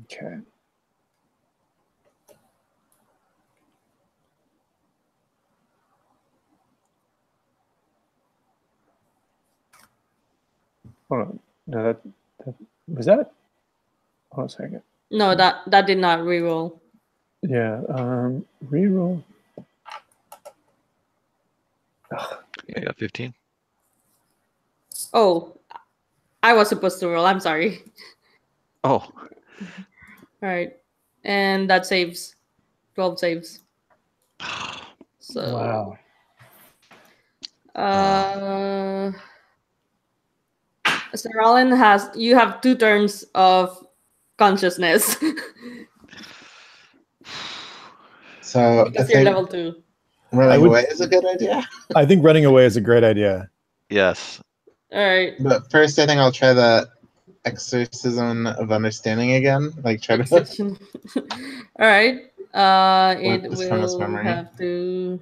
Okay. Hold on. No, that was that. Hold on a second. No, that did not reroll. Yeah. Reroll. Yeah, I got 15. Oh, I was supposed to roll. I'm sorry. Oh. All right, and that saves. 12 saves. So. Wow. Sir Alan you have 2 turns of consciousness. So Because I you're think level 2. running away is a good idea. I think running away is a great idea. Yes. All right. But first, I think I'll try the exorcism of understanding again. Like try to. All right. It This from his will memory. have to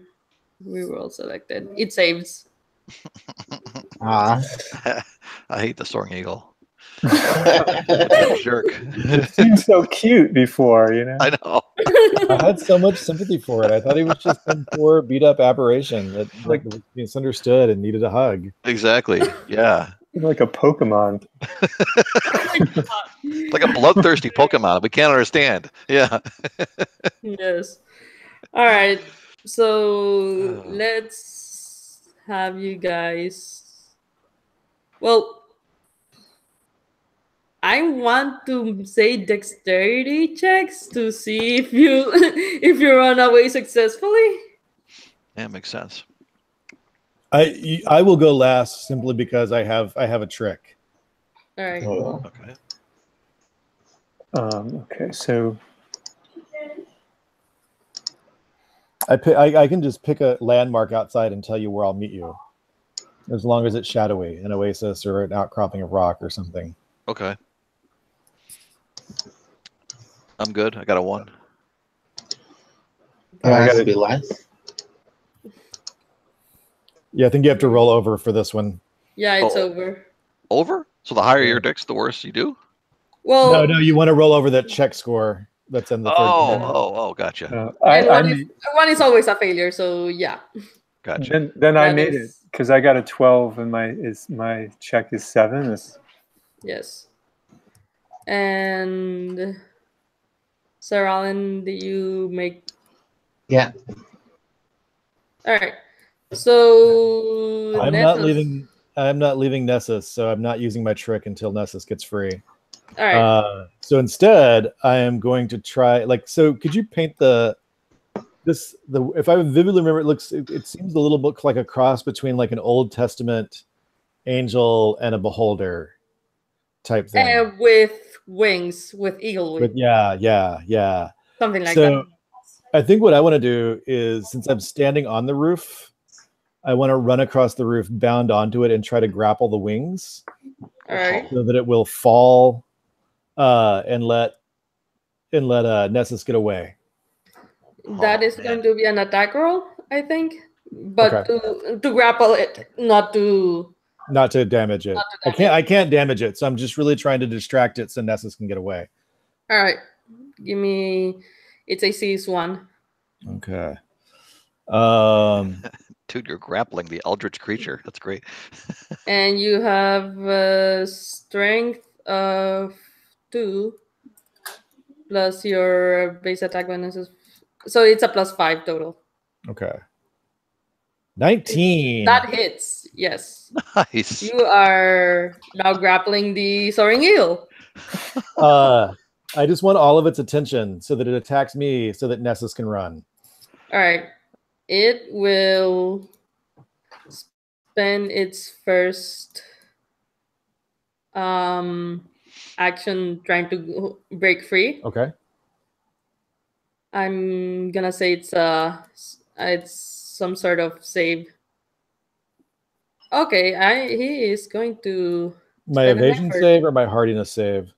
reroll selected. It saves. Ah. I hate the Soaring Eagle. Jerk. It seemed so cute before, I know. I had so much sympathy for it. I thought he was just some poor beat up aberration that was misunderstood and needed a hug. Exactly. Yeah. Like a Pokemon. Like a bloodthirsty Pokemon. We can't understand. Yeah. Yes. All right. So let's have you guys. Well, I want to say dexterity checks to see if you if you run away successfully. Yeah, makes sense. I will go last simply because I have a trick. All right. Oh, Okay. Okay, so I can just pick a landmark outside and tell you where I'll meet you, as long as it's shadowy, an oasis or an outcropping of rock or something. Okay. I'm good. I got a 1. it has to gotta- be less. Yeah, I think you have to roll over for this one. Yeah, it's Oh. over. Over? So the higher your dex, the worse you do? Well, No, you want to roll over that check score that's in the third. Oh, gotcha. and I one is always a failure, so yeah. Gotcha. then I That made it is- because I got a 12 and my check is 7. Yes. And Sir Alan, do you make? Yeah. All right. So I'm Nessus- not leaving Nessus, so I'm not using my trick until Nessus gets free. All right. So instead, I am going to try. So could you paint if I vividly remember, it seems a little bit like a cross between like an Old Testament angel and a beholder type thing. And with wings, with eagle wings, But yeah. something like So that. I think what I want to do is, since I'm standing on the roof, I want to run across the roof, bound onto it, and try to grapple the wings All right. so that it will fall and let Nessus get away. That is man. going to be an attack roll, I think. But Okay. to grapple it, not to. Not to damage it. Not to damage I can't damage it, so I'm just really trying to distract it so Nessus can get away. All right. Give me. Its AC is 1. Okay. Dude, you're grappling the eldritch creature. That's great. And you have strength of 2 plus your base attack bonuses. So it's a +5 total. Okay. 19. That hits. Yes. Nice. You are now grappling the soaring eel. I just want all of its attention so that it attacks me so that Nessus can run. All right. It will spend its first action trying to break free. Okay. I'm gonna say it's some sort of save. Okay, he is going to My spend an evasion effort. save or my hardiness save?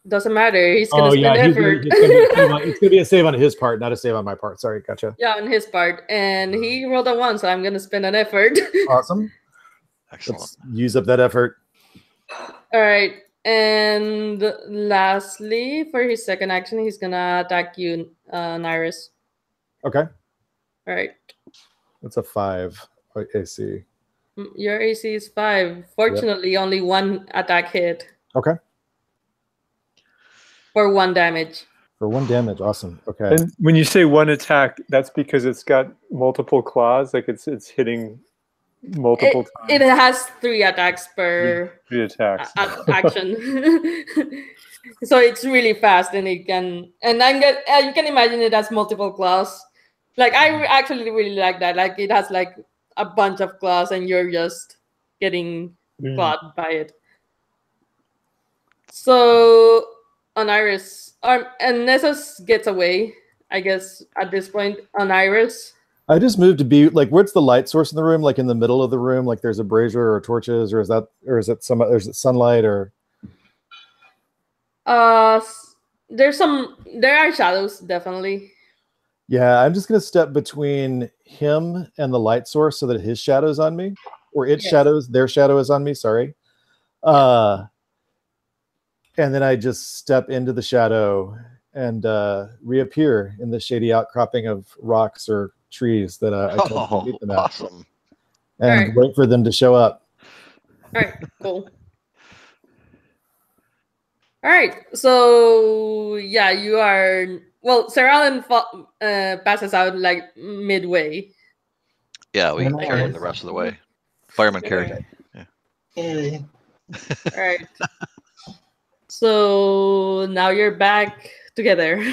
Doesn't matter. He's gonna Oh spend yeah, effort. it's gonna be a save on his part, not a save on my part. Sorry, gotcha. Yeah, on his part, and he rolled a 1, so I'm gonna spend an effort. Awesome. Excellent. Let's use up that effort. All right, and lastly, for his second action, he's gonna attack you, Nyrus. Okay. All right, That's a 5 AC. your AC is 5. Fortunately, only 1 attack hit Okay. for 1 damage. For 1 damage. Awesome. Okay. And when you say 1 attack, that's because it's got multiple claws, like it's hitting multiple times. It has 3 attacks per 3 attacks. action. So it's really fast, and it can. And you can imagine it has multiple claws. Like I actually really like that. Like it has like a bunch of claws, and you're just getting clawed by it. So Oniris, and Nessus gets away. I guess at this point, Oniris. I just moved to be like, where's the light source in the room? Like in the middle of the room, like there's a brazier or torches, or is it sunlight or? There are shadows, definitely. Yeah, I'm just gonna step between him and the light source so that his shadow's on me, or its their shadow is on me. Sorry. And then I just step into the shadow and reappear in the shady outcropping of rocks or trees that I told them to meet them at. Awesome. And wait for them to show up. All right, cool. All right, so yeah, you are. Well, Sir Alan passes out like midway. Yeah, we Nice. carried him the rest of the way. Fireman carry. Yay. All right. So now you're back together.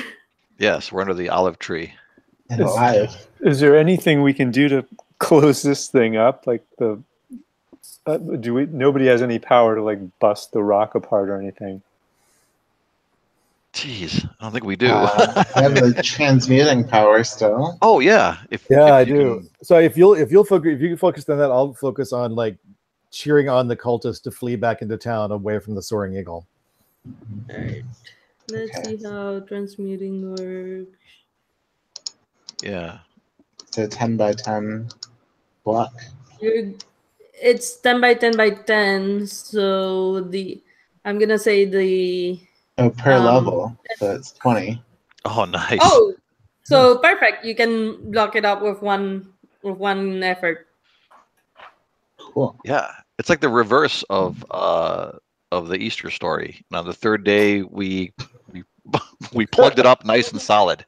Yes, we're under the olive tree. And alive. Is there anything we can do to close this thing up? Like nobody has any power to like bust the rock apart or anything. Jeez, I don't think we do. I have the transmuting power still. Oh yeah, if I you do. can- So if you can focus on that, I'll focus on like cheering on the cultists to flee back into town away from the Soaring Eagle. All right. Let's see how transmuting works. Yeah. So 10 by 10 block. It's 10 by 10 by 10. So I'm gonna say the Oh, per level. So it's 20. Oh, nice. Oh, so perfect. You can block it up with one effort. Cool. Yeah, it's like the reverse of the Easter story. Now, the third day we plugged it up nice and solid.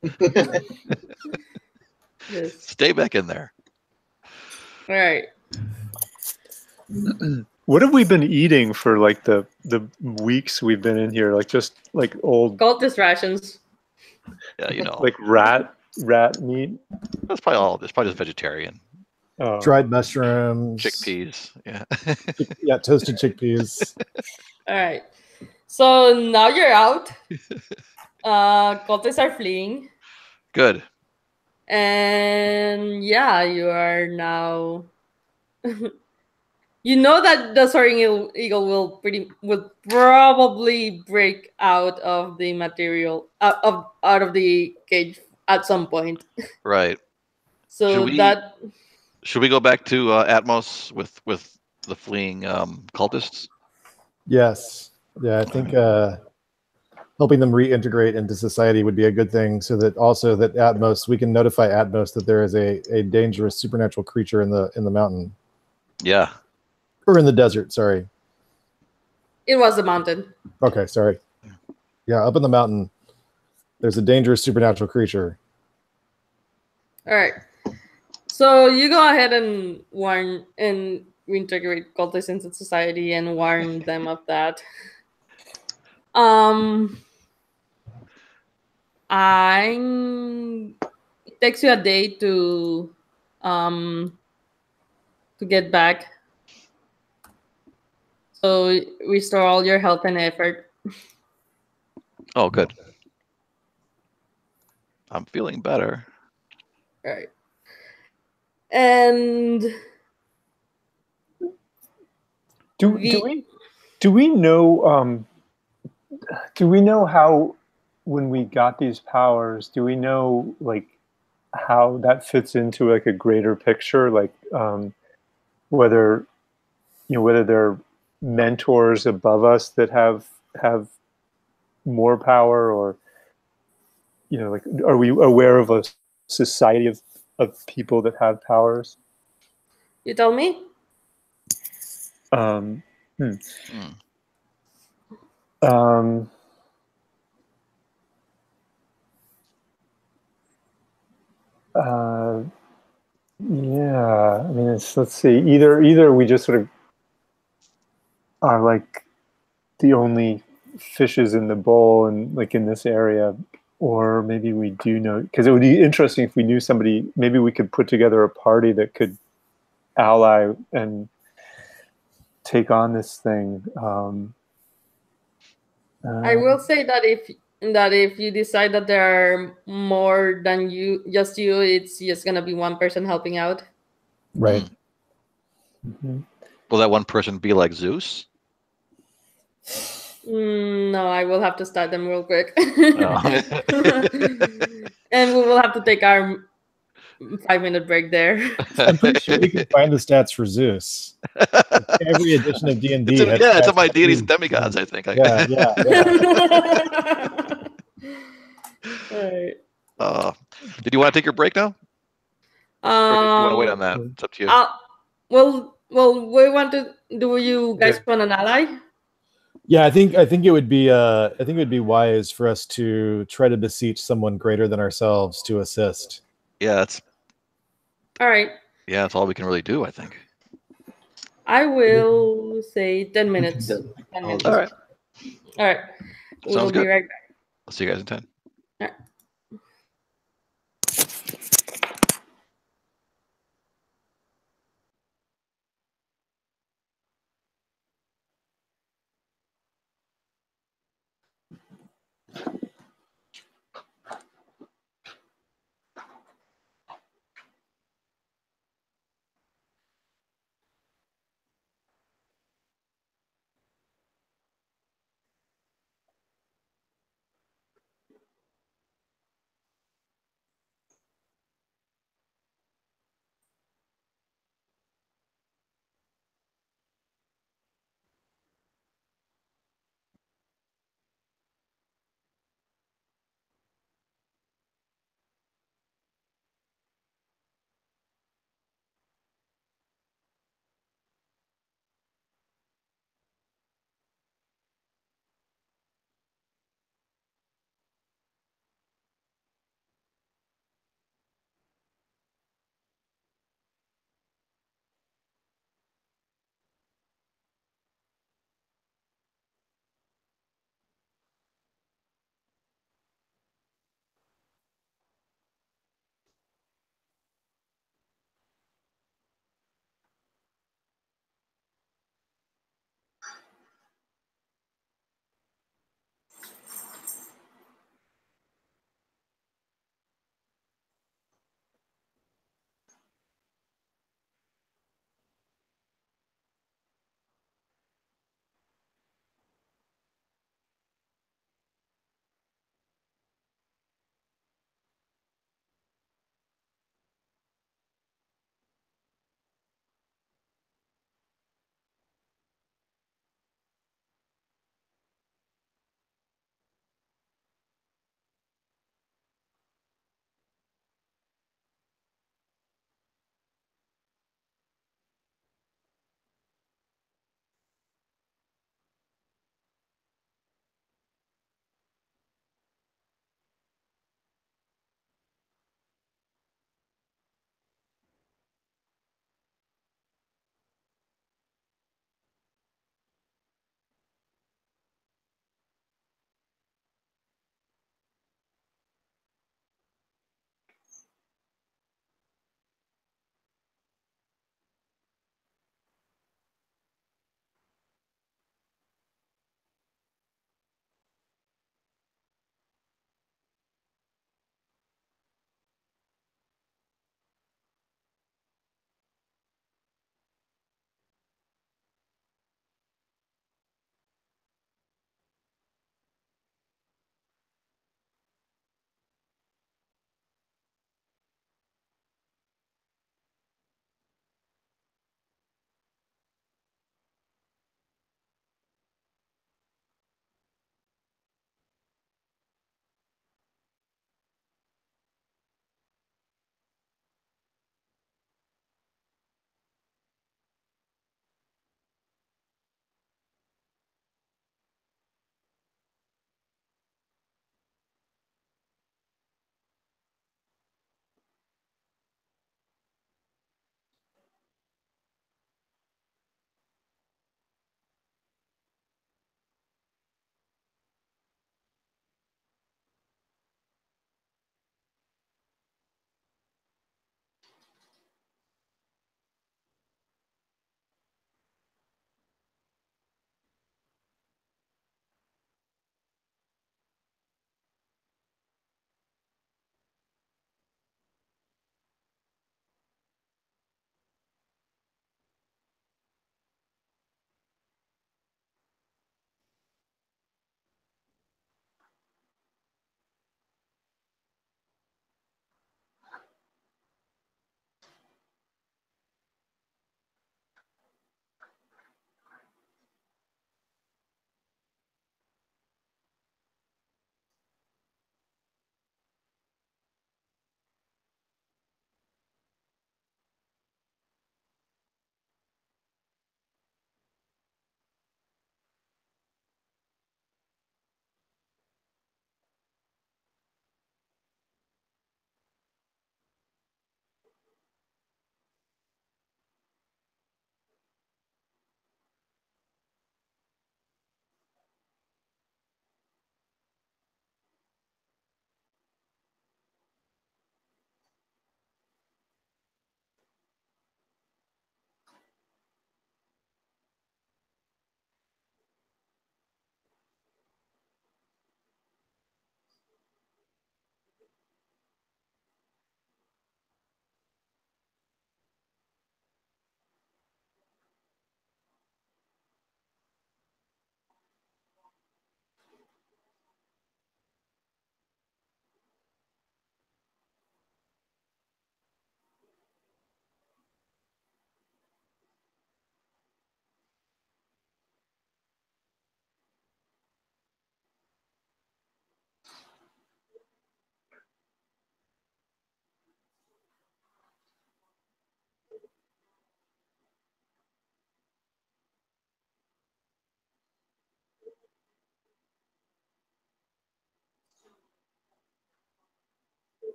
Yes. Stay back in there. All right. What have we been eating for like the weeks we've been in here? Like just like old Cultist rations. Yeah, you know, like rat meat. that's probably all. It's probably just vegetarian. Oh. Dried mushrooms, Chickpeas. Yeah. yeah, toasted chickpeas. All right. So now you're out. Cultists are fleeing. Good. And yeah, you are now. You know that the Soaring Eagle will probably break out of the material out of the cage at some point. Right. So Should we go back to Atmos with the fleeing cultists? Yes. Yeah, I think helping them reintegrate into society would be a good thing, so that also that Atmos, we can notify Atmos that there is a dangerous supernatural creature in the mountain. Yeah. Or in the desert, sorry. it was the mountain. Okay, sorry. Yeah, up in the mountain, there's a dangerous supernatural creature. All right. So you go ahead and warn and reintegrate cultists into society and warn them of that. It takes you a day to get back. So restore all your health and effort. Oh, good. I'm feeling better. All right. And Do we know how, when we got these powers, do we know like how that fits into like a greater picture, like whether there are mentors above us that have more power, or like, are we aware of a society of people that have powers? you tell me? Yeah, I mean, let's see, either we just sort of are like the only fishes in the bowl and like in this area, or maybe we do know, because it would be interesting if we knew somebody. Maybe we could put together a party that could ally and take on this thing. I will say that if you decide that there are more than just you, it's just gonna be one person helping out. Right. Mhm. Will that one person be like Zeus? No, I will have to start them real quick. Oh. And we will have to take our 5-minute break there. I'm pretty sure we can find the stats for Zeus. Every edition of D&D. Yeah, it's on my deities and demigods, I think. Yeah. All right. Did you want to take your break now? Or do you want to wait on that? It's up to you. Well, we want to. Do you guys want an ally? Yeah, I think it would be wise for us to try to beseech someone greater than ourselves to assist. Yeah, that's All right. all we can really do, I think. I will say 10 minutes. 10 I'll minutes. All right. All right. Sounds We'll be good. right back. I'll see you guys in 10. All right.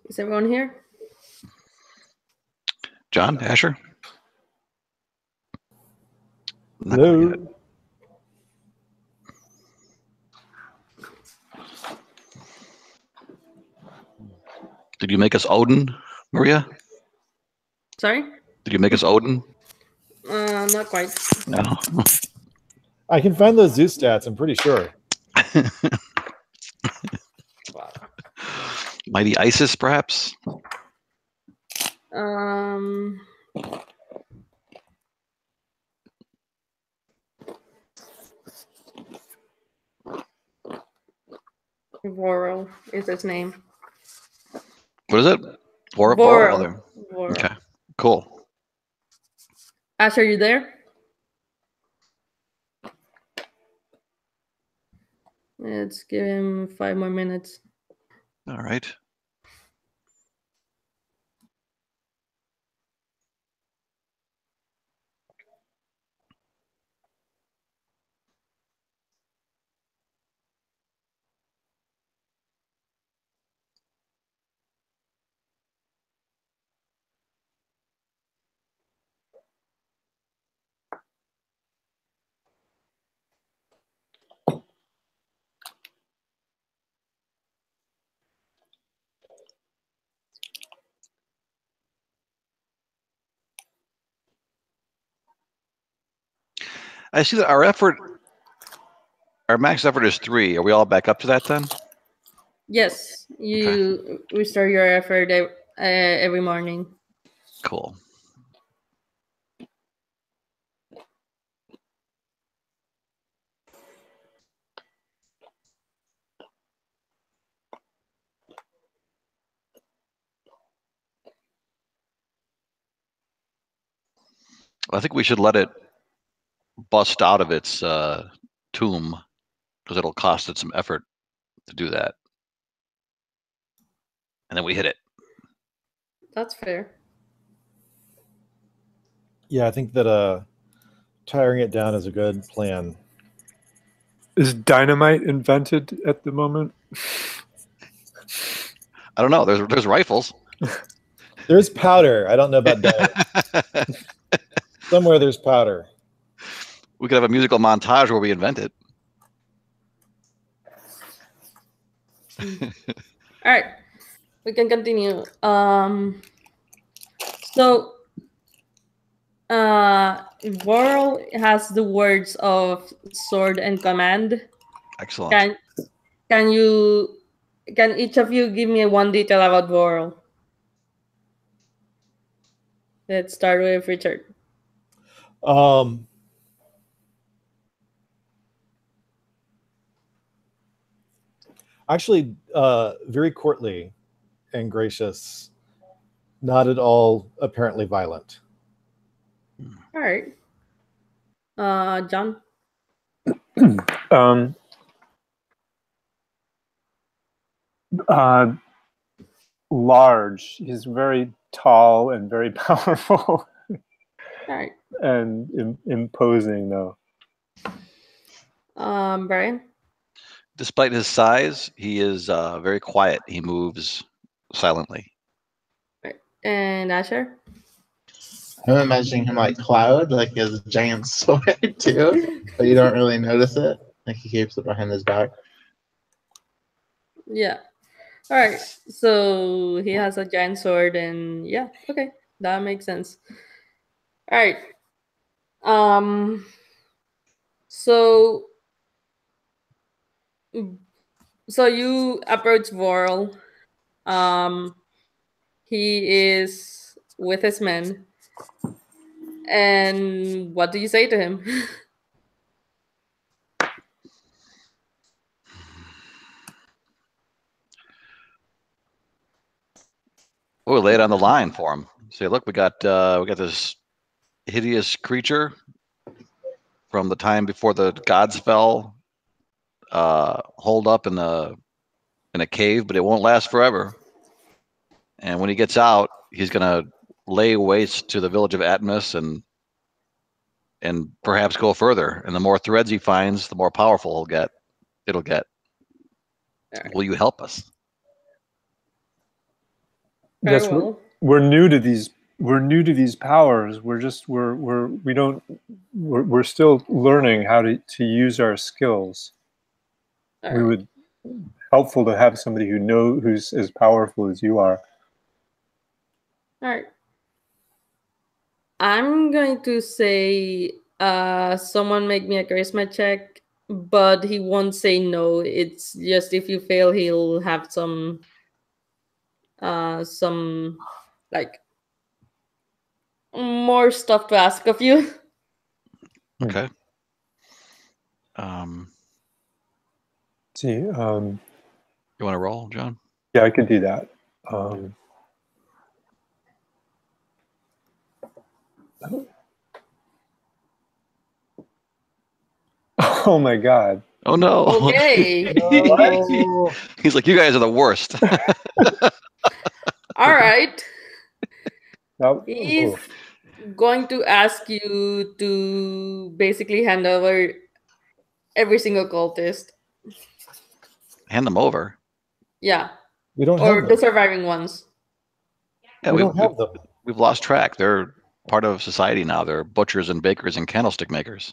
Is everyone here? John, Asher? Not quite Hello. yet. Did you make us Odin, Maria? Sorry? Did you make us Odin? Not quite. No. I can find those zoo stats, I'm pretty sure. Wow. Mighty Isis, perhaps? Vorl is his name. What is it? Vorl? Vorl. Okay, cool. Ash, are you there? Let's give him 5 more minutes. All right. I see that our max effort is 3. Are we all back up to that then? Yes, you restore your effort every morning. Cool. I think we should let it bust out of its tomb, because it'll cost it some effort to do that. And then we hit it. That's fair. Yeah, I think that tiring it down is a good plan. Is dynamite invented at the moment? I don't know. There's rifles. There's powder. I don't know about that. Somewhere there's powder. We could have a musical montage where we invent it. All right, we can continue. So, Vorl has the words of sword and command. Excellent. Can each of you give me one detail about Vorl? Let's start with Richard. Actually, very courtly and gracious, not at all apparently violent. All right. John. Large. He's very tall and very powerful. All right. And imposing, though. Brian. Despite his size, he is very quiet. He moves silently. Right. And Asher. I'm imagining him like Cloud, like he has a giant sword too, but you don't really notice it. Like he keeps it behind his back. Yeah. All right. So he has a giant sword, and yeah, okay, that makes sense. All right. So you approach Vorl. He is with his men. And what do you say to him? We'll lay it on the line for him. Say, look, we got this hideous creature from the time before the gods fell, holed up in a cave, but it won't last forever. And when he gets out, he's gonna lay waste to the village of Atmos and perhaps go further. And the more threads he finds, the more powerful it'll get. Right. Will you help us? Very yes, well. We're new to these powers. We're still learning how to use our skills. All we right. would helpful to have somebody who's as powerful as you are. All right. I'm going to say someone make me a charisma check, but he won't say no. It's just if you fail, he'll have some like more stuff to ask of you. Okay. See, you want to roll, John? Yeah, I could do that. Oh my God. Oh no. Okay. No. He's like, you guys are the worst. All right. No. He's going to ask you to basically hand over every single cultist. Hand them over? Yeah. We don't or have the them. surviving ones. Yeah, we don't have them. We've lost track. They're part of society now. They're butchers and bakers and candlestick makers.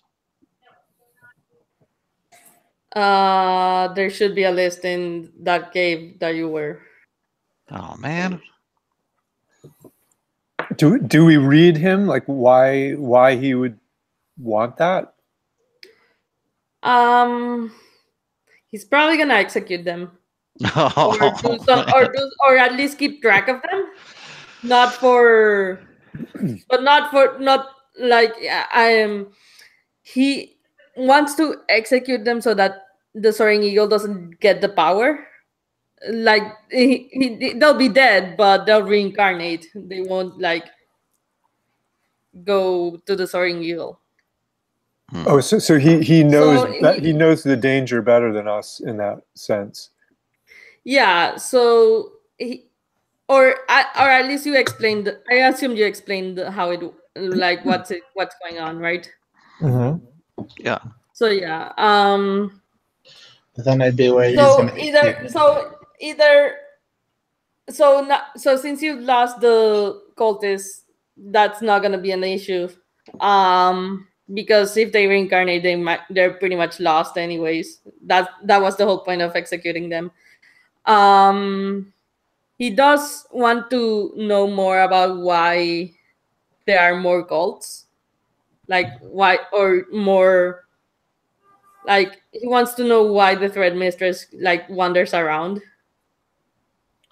There should be a list in that cave that you were. Oh man. Do we read him? Like why he would want that? He's probably gonna execute them. Oh, or at least keep track of them. Not like I am. He wants to execute them so that the Soaring Eagle doesn't get the power. Like they'll be dead, but they'll reincarnate. They won't like go to the Soaring Eagle. Oh, so he knows he knows the danger better than us in that sense. Yeah. So or at least you explained. I assume you explained how it like what's going on, right? Mm-hmm. Yeah. So yeah. Then I'd be worried. So since you lost the cultists, that's not gonna be an issue. Because if they reincarnate, they're pretty much lost anyways. That was the whole point of executing them. He does want to know more about why there are more cults, like why, or more like he wants to know why the Thread Mistress like wanders around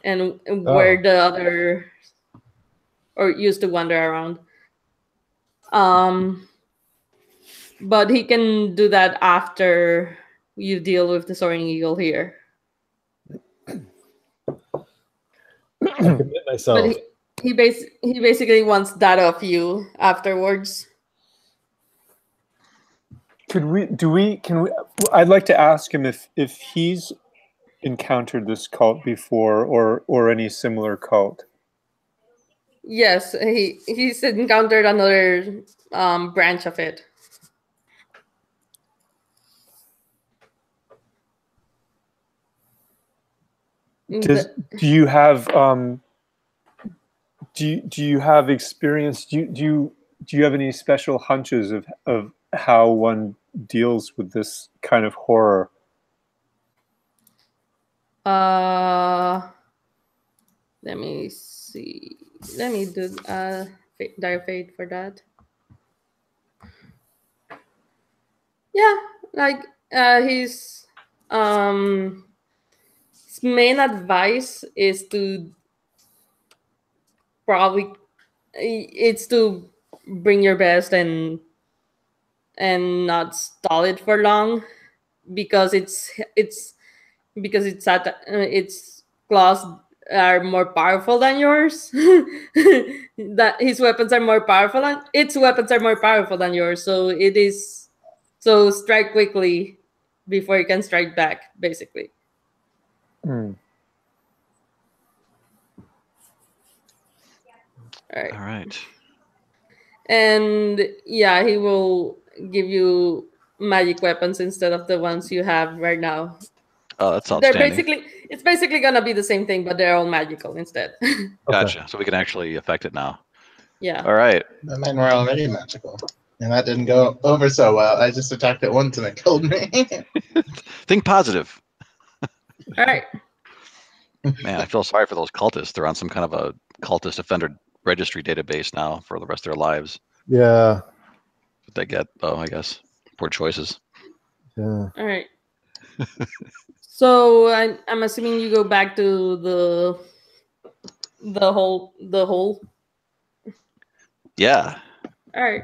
and where the other or used to wander around. but he can do that after you deal with the Soaring Eagle here. I commit myself. But he basically wants that of you afterwards. Can we? I'd like to ask him if he's encountered this cult before, or any similar cult. Yes, he's encountered another branch of it. Do you have do you have experience? Do you have any special hunches of how one deals with this kind of horror? Let me see. Let me do dire fate for that. Yeah, like his main advice is to it's to bring your best and not stall it for long, because its claws are more powerful than yours. That his weapons are more powerful than its weapons are more powerful than yours. So strike quickly before you can strike back, basically. Mm. All right. All right. And yeah, he will give you magic weapons instead of the ones you have right now. Oh, that's outstanding. It's basically gonna be the same thing, but they're all magical instead. Gotcha. So we can actually affect it now. Yeah. All right. But mine were already magical. And that didn't go over so well. I just attacked it once and it killed me. Think positive. All right. Man, I feel sorry for those cultists. They're on some kind of a cultist offender registry database now for the rest of their lives. Yeah. But they get, I guess, poor choices. Yeah. All right. So I'm assuming you go back to the hole. Yeah. All right.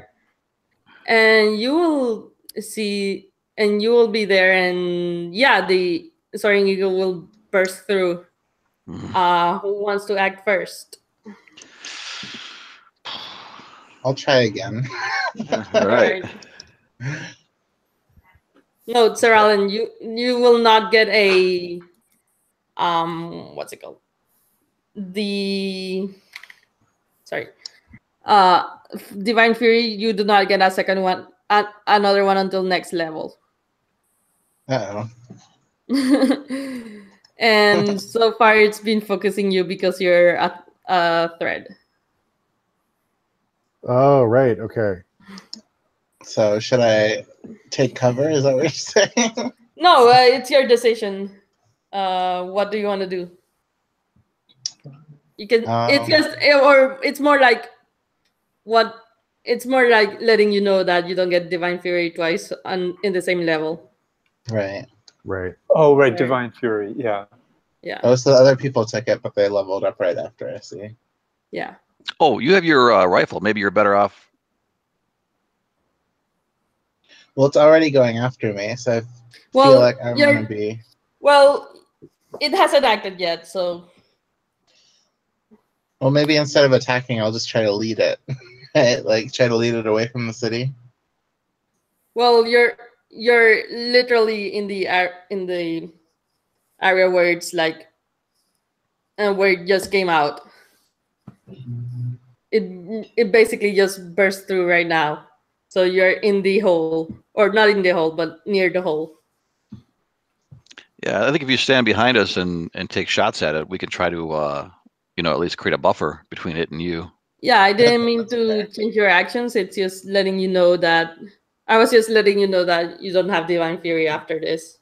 And you will see, and you will be there, and yeah, the Soaring Eagle will burst through. Who wants to act first? I'll try again. All right. No, Sir Alan, you will not get a what's it called? Sorry. Divine Fury, you do not get a second one, another one until next level. Uh-oh. And so far it's been focusing you because you're a thread. Oh, right. Okay. So should I take cover? Is that what you're saying? No, it's your decision. What do you want to do? You can. It's just, or it's more like what. It's more like letting you know that you don't get Divine Fury twice in the same level. Right. Right. Oh, right. Right. Divine Fury. Yeah. Yeah. Oh, so the other people took it, but they leveled up right after, I see. Yeah. Oh, you have your rifle. Maybe you're better off. Well, it's already going after me, so I Well, feel like I'm going to be... Well, it hasn't acted yet, so... Well, maybe instead of attacking, I'll just try to lead it. Right? Like, try to lead it away from the city. Well, you're literally in the area where it's like... where it just came out. It basically just burst through right now. So you're in the hole. Or not in the hole, but near the hole. Yeah, I think if you stand behind us and take shots at it, we can try to, at least create a buffer between it and you. Yeah, I didn't mean to change your actions. It's just letting you know that... I was just letting you know that you don't have Divine Fury after this.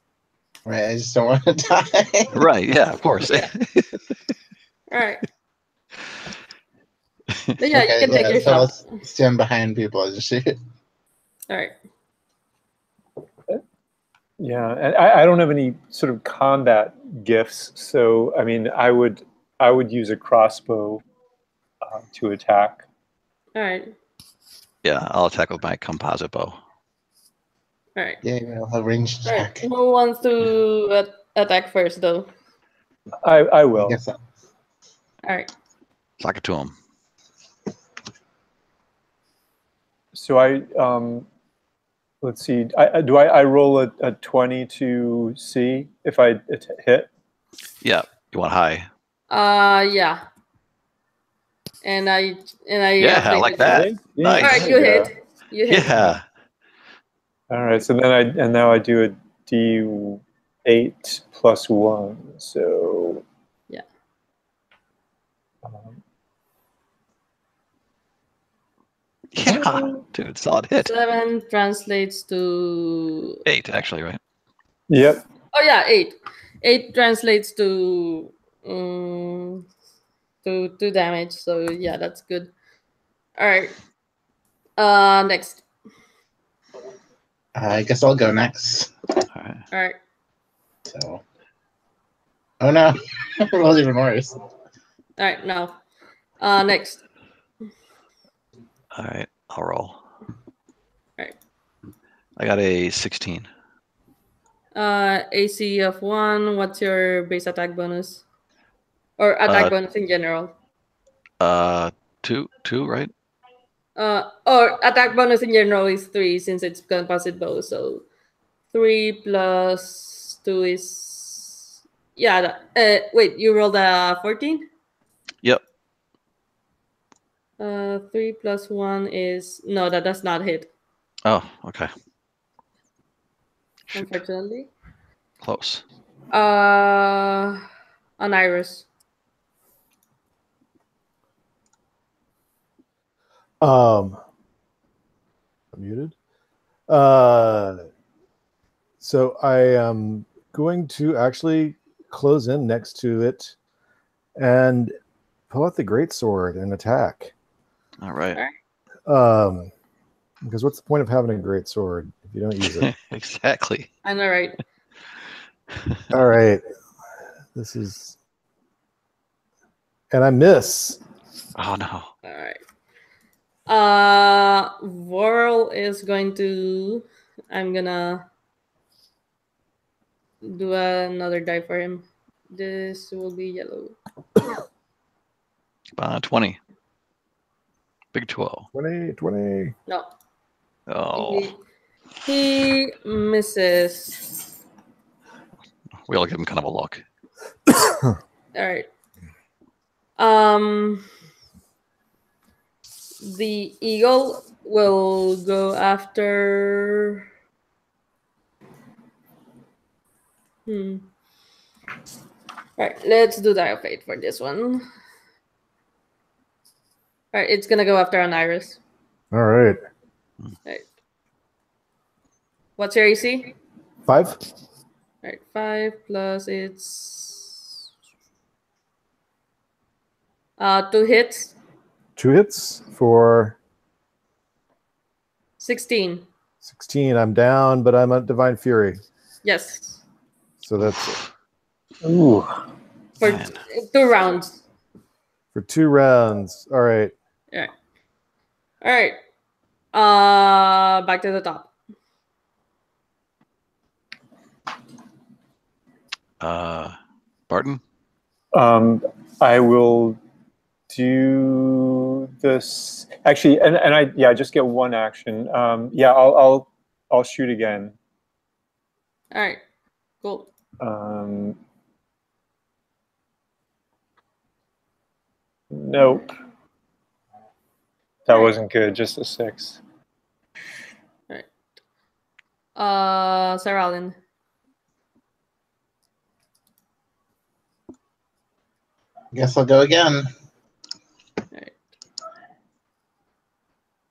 Right, I just don't want to die. Right, yeah, of course. Yeah. All right. But yeah, Okay, you can take your so I'll shot. stand behind people and just shoot. All right. Yeah, and I don't have any sort of combat gifts, so I mean, I would use a crossbow to attack. All right. Yeah, I'll attack with my composite bow. All right. Yeah, we'll have ranged All right. attack. Who wants to attack first, though? I I will. guess so. All right. Sock it to him. So let's see. I roll a 20 to see if I hit? Yeah, you want high. Yeah. And I Yeah, I updated like it. that. Really? Nice. All right, There you we go. hit. You hit. Yeah. All right. So then now I do a D8 plus 1. So Yeah. Yeah. Dude, solid hit. 7 translates to 8, actually, right? Yep. Oh yeah, 8. 8 translates to to damage. So yeah, that's good. All right. Next. I guess I'll go next. All right. All right. So. Oh no! Rolled even worse. All right. Now. Next. All right. I'll roll. All right. I got a 16. AC of 1. What's your base attack bonus? Or attack bonus in general? 2, right? Or attack bonus in general is 3 since it's composite bow. So 3 plus 2 is wait, you rolled a 14? Yep. 3 plus 1 is no, that does not hit. Oh, okay. Shoot. Unfortunately. Close. An iris. Muted. So I am going to actually close in next to it and pull out the greatsword and attack. All right. Because what's the point of having a greatsword if you don't use it? Exactly. I know, right? All right. This is, and I miss. Oh no. All right. Vorl is going to. I'm gonna do another die for him. This will be yellow. 20. Big 12. 20. No. Oh. He misses. We all give him kind of a look. All right. The eagle will go after. All right, let's do Die of Fate for this one. All right, it's gonna go after an iris. All right. All right. What's your AC? 5. All right, 5 plus it's 2 hits. 2 hits for 16. 16. I'm down, but I'm at Divine Fury. Yes. So that's Ooh. For Man. 2 rounds. for 2 rounds. All right. All right. All right. Back to the top. Barton? I will do this actually, and I just get one action. I'll shoot again. All right. Cool. Nope. That wasn't good. Just a 6. All right. Sarah Allen. Guess I'll go again. All right.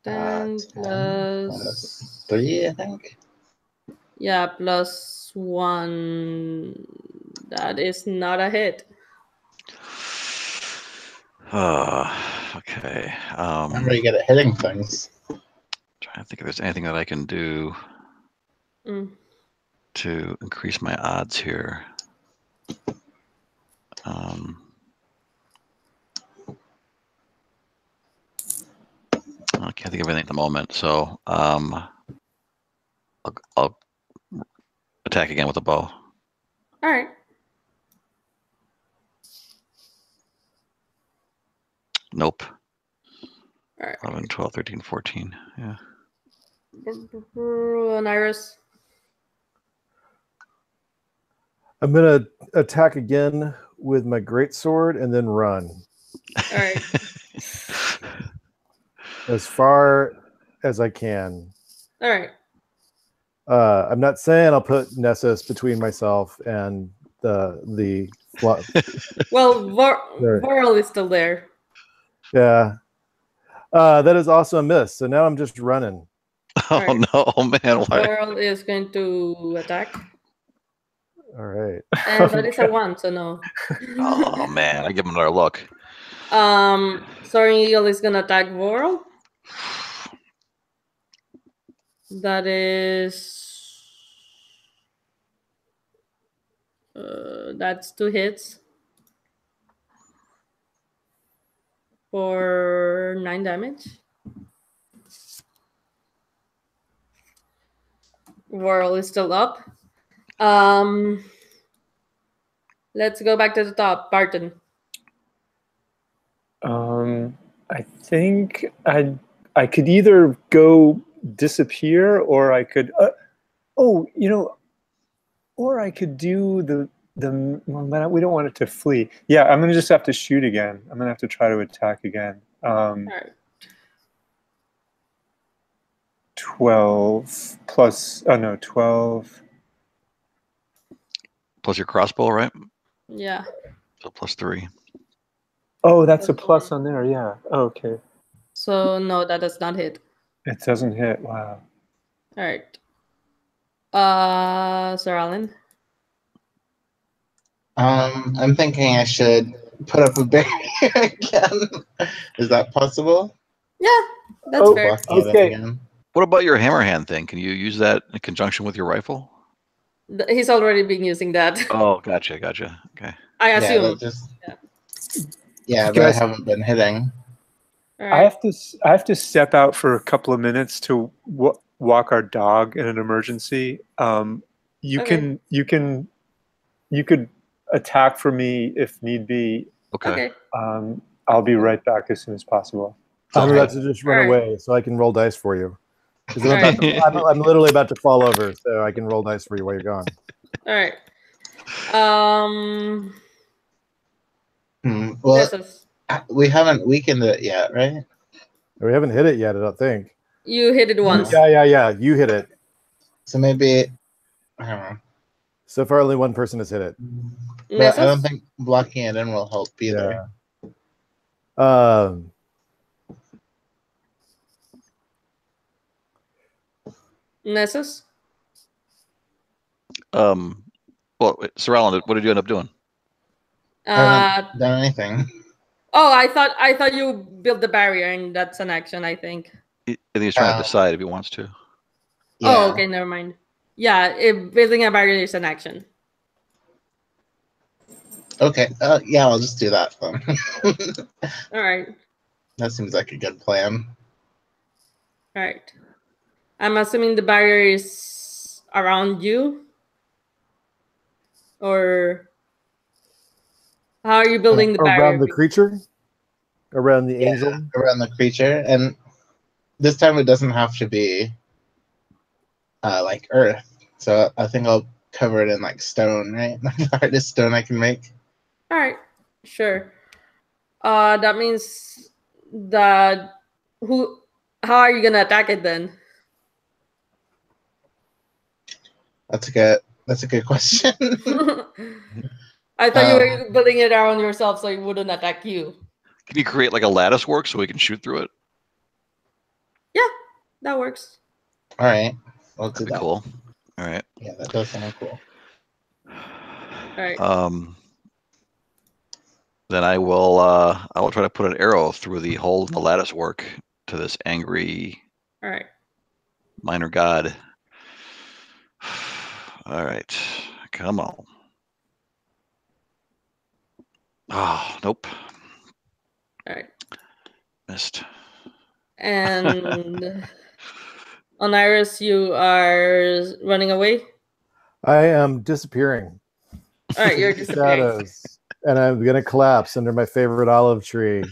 10 plus 3, I think. Yeah, plus 1. That is not a hit. Okay. Remember, you get it hitting things. Trying to think if there's anything that I can do to increase my odds here. I can't think of anything at the moment, so I'll I'll attack again with a bow. All right. Nope. All right. 11, 12, 13, 14. Yeah. And Iris. I'm gonna attack again with my greatsword and then run All right. as far as I can. All right. I'm not saying I'll put Nessus between myself and the Well, There. Vorl is still there. yeah. That is also a miss. So now I'm just running. Oh Right. no, man! Why? Vorl is going to attack, All right. and that is a 1, so no. Oh man! I give him another look. Soaring Eagle is gonna attack Vorl. That is that's 2 hits for 9 damage. Vorl is still up. Let's go back to the top. Barton. I think I could either go disappear, or I could or I could do the well, but we don't want it to flee. Yeah, I'm gonna just have to shoot again. I'm gonna have to try to attack again. All right. 12 plus 12. Plus your crossbow, right? Yeah. So +3. Oh, that's a plus on there. Yeah. Oh, okay. So no, that does not hit. It doesn't hit. Wow. All right. Sir Alan. I'm thinking I should put up a barrier again. Is that possible? Yeah, that's fair. Blocking it Okay. again. What about your hammer hand thing? Can you use that in conjunction with your rifle? He's already been using that. Oh, gotcha. Okay. I Yeah, assume. that just. Yeah. Yeah, but Guys- I haven't been hitting. All I right. have to step out for a couple of minutes to walk our dog in an emergency. You Okay. could attack for me if need be. Okay. I'll be right back as soon as possible. I'm Okay. about to just run All right. away so I can roll dice for you. 'Cause I'm, All about right. to, I'm literally about to fall over, so I can roll dice for you while you're gone. All right. Well, Nessus. we haven't weakened it yet, right? We haven't hit it yet, I don't think. You hit it once. Yeah. You hit it. So maybe I don't know. So far, only one person has hit it. But I don't Nessus. think blocking it in will help either. Yeah. Nessus. Well, Sir Alan, what did you end up doing? I haven't done anything. Oh, I thought you built the barrier, and that's an action, I think. I think he's trying to Oh. decide if he wants to. Yeah. Oh, okay, never mind. Yeah, building a barrier is an action. Okay. Yeah, I'll just do that then. All right. That seems like a good plan. All right. I'm assuming the barrier is around you, or how are you building the barrier? Around the creature? Around the Yeah, angel? around the creature, and this time it doesn't have to be like earth. So I think I'll cover it in like stone, right? The hardest stone I can make. All right, sure. That means that how are you gonna attack it then? That's a good question. I thought you were building it around yourself so it wouldn't attack you. Can you create like a lattice work so we can shoot through it? Yeah, that works. All right, we'll do That'd be that. cool. All right. Yeah, that does sound cool. All right. Then I will try to put an arrow through the hole in the lattice work to this angry All right. minor god. All right, come on. Oh, nope. All right. Missed. And On Iris, you are running away. I am disappearing. All right, you're disappearing. Shadows. And I'm going to collapse under my favorite olive tree.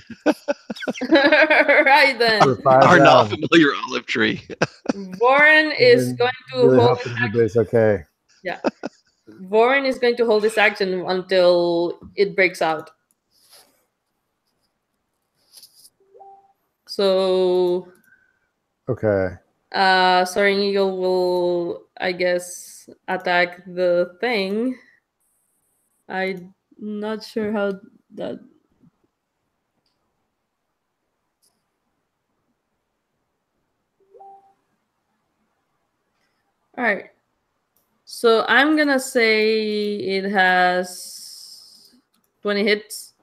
Right then. For 5 Our now rounds. familiar olive tree. Warren is going to Really hold hoping his everybody's okay. Yeah. Warren is going to hold this action until it breaks out. So Okay. Soaring Eagle will, I guess, attack the thing. I'm not sure how that. All right. So I'm gonna say it has 20 hits,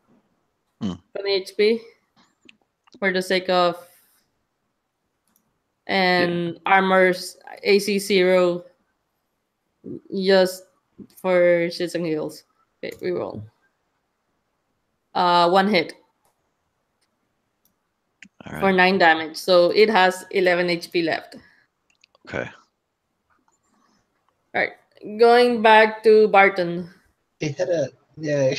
20 HP, for the sake of, and armor's AC 0, just for shits and giggles. Okay, we roll. 1 hit. All right. For 9 damage. So it has 11 HP left. Okay. All right. Going back to Barton. He hit it. Yay.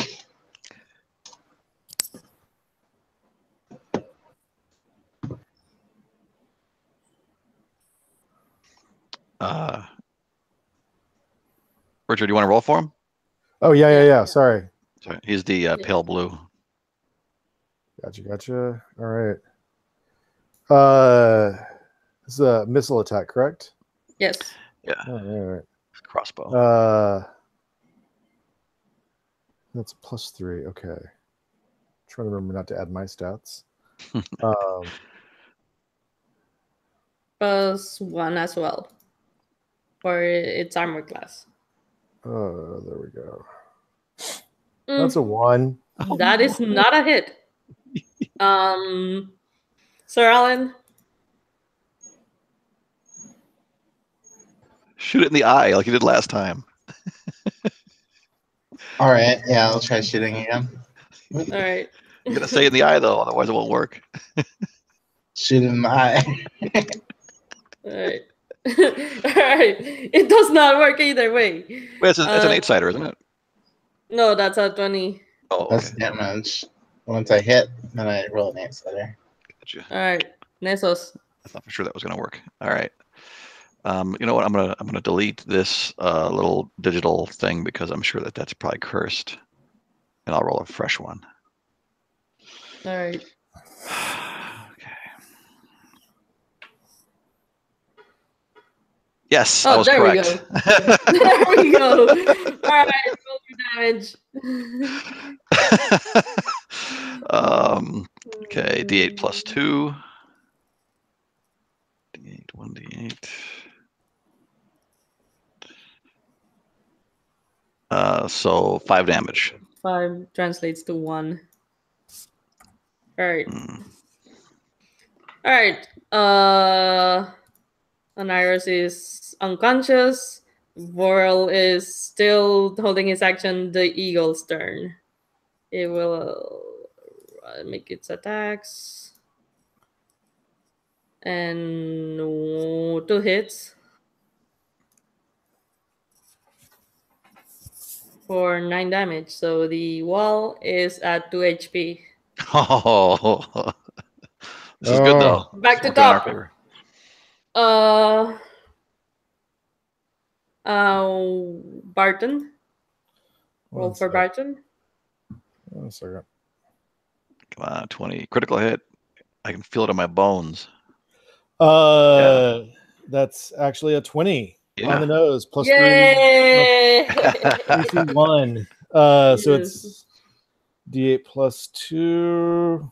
Richard, do you want to roll for him? Oh, yeah. Sorry. Sorry, he's the pale blue. Gotcha. All right. This is a missile attack, correct? Yes. Yeah. All right. Crossbow. That's +3. Okay. Trying to remember not to add my stats. +1 as well. For its armor class. Oh, there we go. That's a 1. That is not a hit. Sir Alan. Shoot it in the eye like you did last time. All right. Yeah, I'll try shooting again. All right. You're gonna say in the eye though, otherwise it won't work. Shoot in the eye. All right. All right. It does not work either way. Wait, it's an 8-sider, isn't it? No, that's a 20. Oh, okay. That's damage. Once I hit, then I roll an 8-sider. Gotcha. All right. Nesos. I thought for sure that was gonna work. All right. You know what? I'm gonna delete this little digital thing because I'm sure that that's probably cursed, and I'll roll a fresh one. All right. Okay. Yes, I was there correct. We go. There we go. All right, roll for damage. Okay, D8 +2. D8, 1d8. So 5 damage. 5 translates to 1. All right. All right. Oniris is unconscious. Vorl is still holding his action. The eagle's turn. It will make its attacks. And 2 hits. For 9 damage. So the wall is at 2 HP. Oh, this is good though. Back to It's working in our top. favor. Barton. Roll One for sec. Barton. 1 second. Come on, 20. Critical hit. I can feel it in my bones. That's actually a 20 Yeah. on the nose. +3. Yay! +1. So it's D8 +2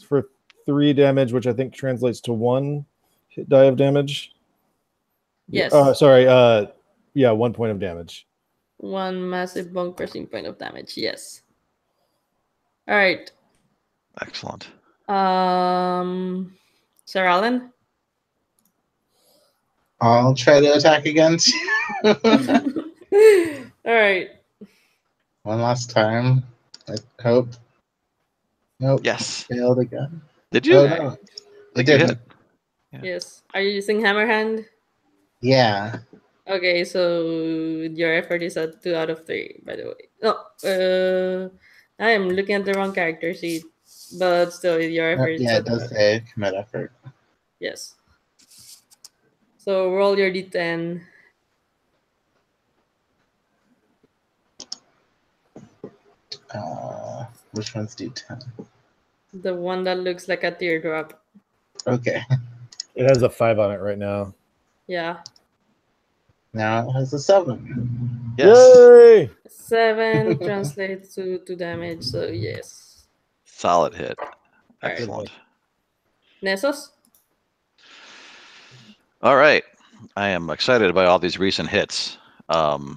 for 3 damage, which I think translates to 1 hit die of damage. Yes. Sorry. 1 point of damage. 1 massive bone crushing point of damage. Yes. All right. Excellent. Sir Alan. I'll try to attack again. All right. One last time. I hope. Nope. Yes. Failed again. Did you? Oh, no. I It think you didn't. hit. Yeah. Yes. Are you using hammer hand? Yeah. Okay, so your effort is a 2 out of 3, by the way. No, I am looking at the wrong character sheet, but still, your effort is Yeah, a it does say commit effort. yes. So roll your d10. Which one's D10? The one that looks like a teardrop. Okay. It has a 5 on it right now. Yeah. Now it has a 7. Yes. Yay! 7 translates to 2 damage, so yes. Solid hit. All right. Excellent. Nessos? All right. I am excited about all these recent hits. So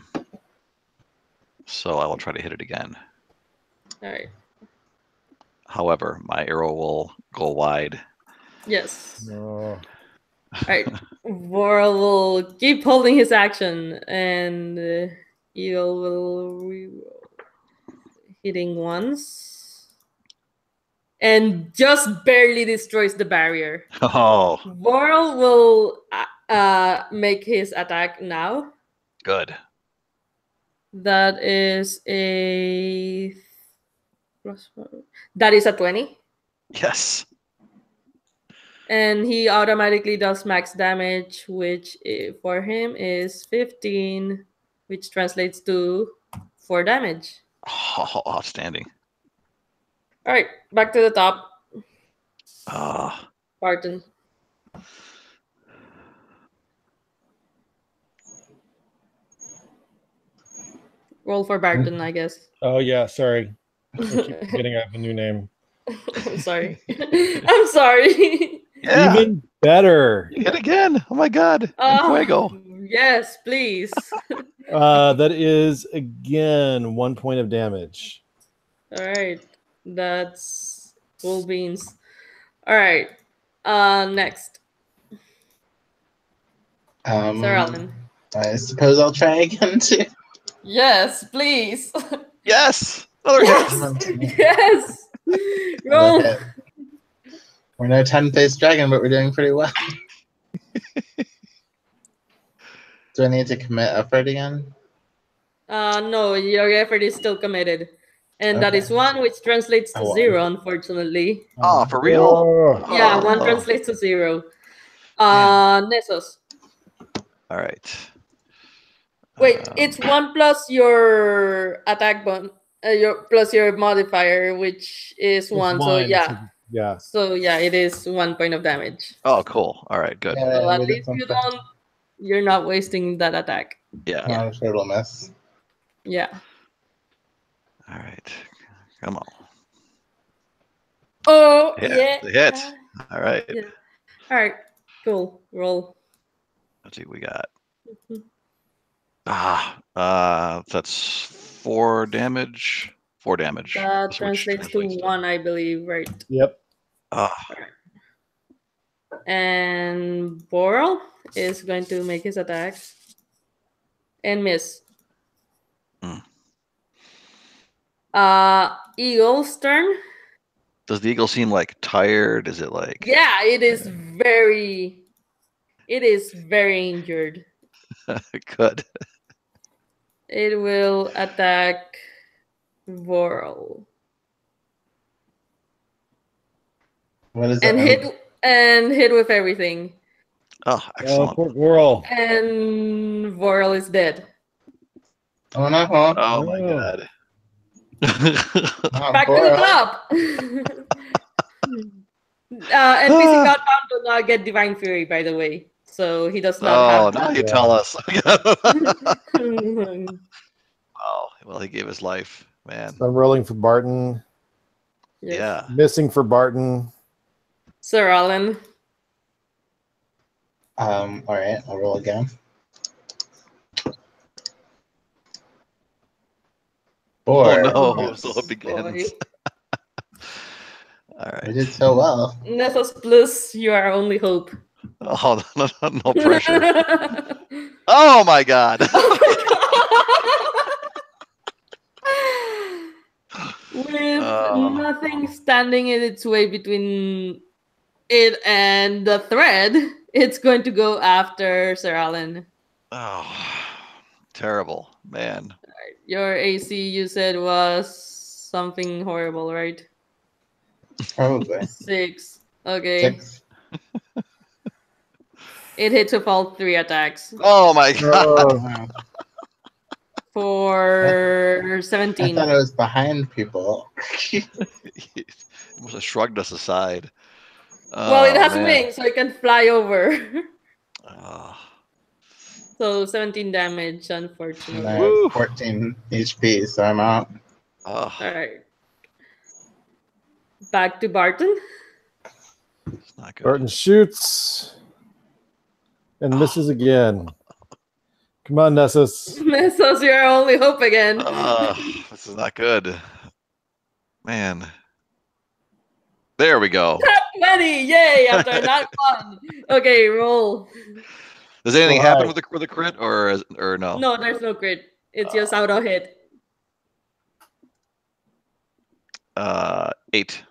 I will try to hit it again. All right. However, my arrow will go wide. Yes. Oh. All right. Voral will keep holding his action, and Eagle will reroll. Hitting once. And just barely destroys the barrier. Oh, Voral will make his attack now. good. That is a that is a 20. Yes. And he automatically does max damage, which for him is 15, which translates to 4 damage. Oh, outstanding. All right, back to the top. Barton. Roll for Barton, I guess. Oh yeah, sorry. I keep forgetting I have a new name. I'm sorry. I'm sorry. Yeah. Even better. You hit again. Oh my God. Fuego. Yes, please. That is again 1 point of damage. All right. That's cool beans. All right. Next. Sir Alan. I suppose I'll try again too. Yes, please. Yes. Another hit. Yes. Another Roll. hit. We're no 10-faced dragon, but we're doing pretty well. Do I need to commit effort again? No, your effort is still committed. And that is Okay. 1, which translates to Oh, 0, unfortunately. Oh, for real? Oh. Yeah, 1 Oh. translates to 0. Damn. Nessos. All right. Wait, it's 1 plus your attack your modifier, which is 1. So yeah. Yeah. So yeah, it is 1 point of damage. Oh, cool. All right, good. So at we did least you something. you're not wasting that attack. Yeah. Not a total miss. Yeah. All right. Come on. Oh Yeah. yeah. The hit. All right. Yeah. All right. Cool. Roll. Let's see what we got. That's 4 damage. 4 damage. That which translates to 1, I believe, right? Yep. And Boral is going to make his attack and miss. Eagle's turn. Does the eagle seem like tired? Is it like? Yeah, it is very injured. Good. It will attack Voral. What is And it? hit with everything. Oh, excellent. Poor Whirl. And Voral is dead. Oh no! Oh my God. Back to the top. NPC Godbound will not get Divine Fury, by the way. So he does not have now that. you tell us. Oh, Oh, well, he gave his life, man. So I'm rolling for Barton. yes. Yeah. Missing for Barton. Sir Alan. All right, I'll roll again. Oh 4. no! Yes. So it begins. All right. We did so well. Nessos Plus, you are our only hope. Oh, no pressure. Oh my God. With nothing standing in its way between it and the thread, it's going to go after Sir Alan. Oh, terrible, man. Your AC you said was something horrible, right? Probably 6. Okay. 6. It hits with all 3 attacks Oh my god. Oh, Wow. for I 17. thought I was behind people. He must have shrugged us aside. Well, it Oh, has man. wings, so it can fly over. Oh. So 17 damage, And I unfortunately. have Woo. 14 HP, so I'm out. Oh, Alright. Back to Barton. it's not good. Barton shoots and misses again. Come on, Nessus. Nessos, your only hope again. This is not good. Man. There we go. 20! Yay! After not fun. Okay, roll. Does anything So happen high. with the crit or no? No, there's no crit. It's just auto hit. 8.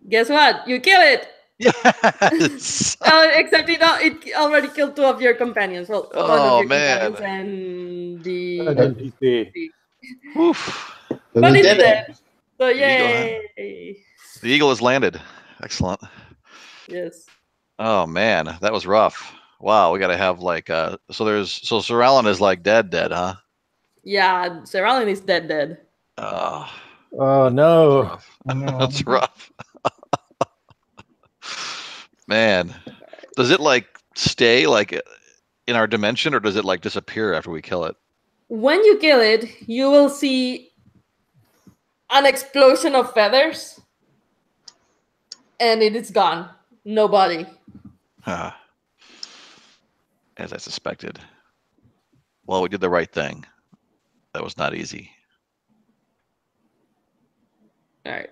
Guess what? You kill it! Yes. Except it already killed 2 of your companions. Well, one Oh, of your man. companions and An the... NPC. Oof. But But we it's did dead. it. So The eagle, huh? yay! The eagle has landed. Excellent. Yes. Oh man, that was rough. Wow, we gotta have like so Sir Alan is like dead, huh? Yeah, Sir Alan is dead. Oh, Oh no. rough. Oh, no. That's rough. Man, does it like stay like in our dimension, or does it like disappear after we kill it? When you kill it, you will see an explosion of feathers, and it is gone. No body. Huh. As I suspected. Well, we did the right thing. That was not easy. All right.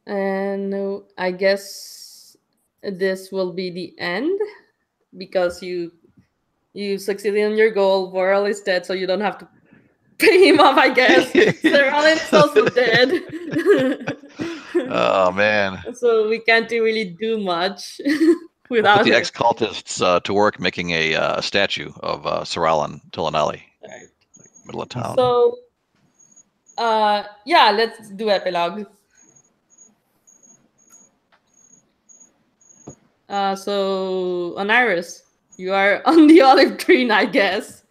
And I guess this will be the end because you succeeded in your goal. Voral is dead, so you don't have to pay him off, I guess. Sir Alan is also dead. Oh man. So we can't really do much We'll without put the him. ex-cultists to work making a statue of Sir Alan Tillanelli, Right. middle of town. So, yeah, let's do epilogue. So Oniris, you are on the olive tree, I guess.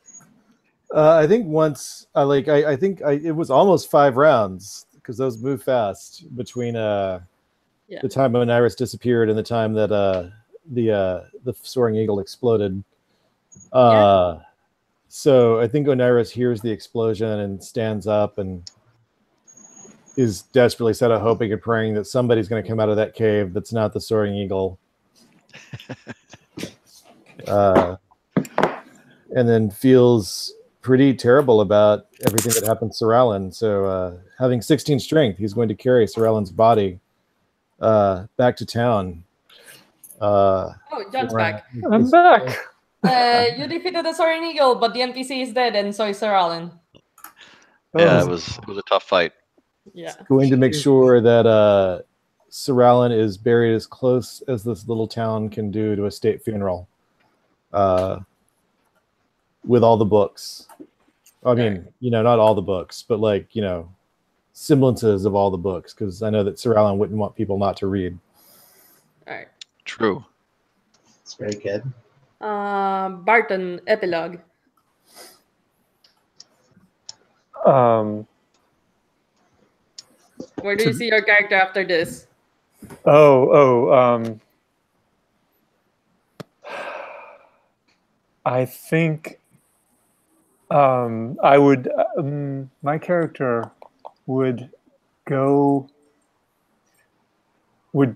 I think once I think it was almost 5 rounds because those move fast between the time when Iris disappeared and the time that the soaring eagle exploded. So I think Oniris hears the explosion and stands up and is desperately set up hoping and praying that somebody's going to come out of that cave that's not the soaring eagle. And then feels pretty terrible about everything that happened to Sir Alan. So having 16 strength, he's going to carry Sir Alan's body back to town. John's back. I'm back. You defeated the Soaring Eagle, but the NPC is dead, and so is Sir Alan. Yeah, it was a tough fight. Yeah. Going to make sure that Sir Alan is buried as close as this little town can do to a state funeral. With all the books. I mean, not all the books, but like, semblances of all the books, because I know that Sir Alan wouldn't want people not to read. All right. True. It's very good. Barton, epilogue. Where do you see your character after this? I think I would. My character would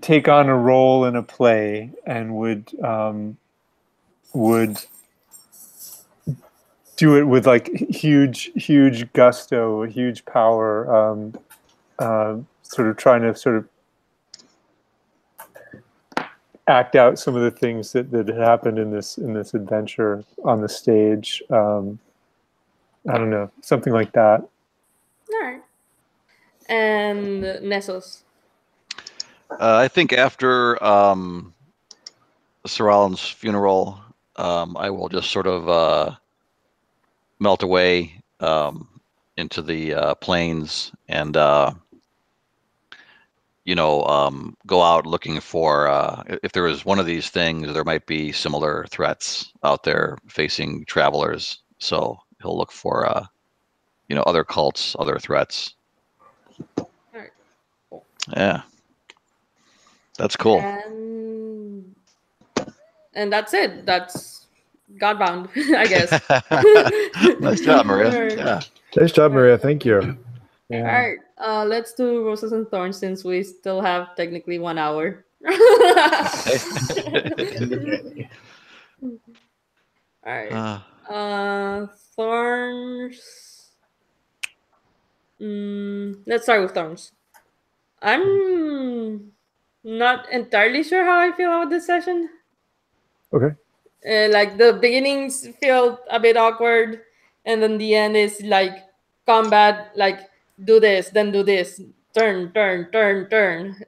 take on a role in a play and would do it with like huge gusto, huge power. Sort of trying to sort of act out some of the things that had happened in this adventure on the stage. I don't know, something like that. All right. And Nessos. I think after Saralin's funeral, I will just sort of melt away into the plains and go out looking for if there is one of these things, there might be similar threats out there facing travelers. So he'll look for other cults, other threats. All right. Cool. Yeah, that's cool. And that's it. That's Godbound, I guess. Nice job, Maria. Alright. Yeah. Nice job, Maria. Thank you. All right. Let's do Roses and Thorns since we still have technically 1 hour. All right. Thorns. Let's start with Thorns. I'm not entirely sure how I feel about this session. Okay. Like the beginnings feel a bit awkward, and then the end is like combat, like do this, then do this, turn,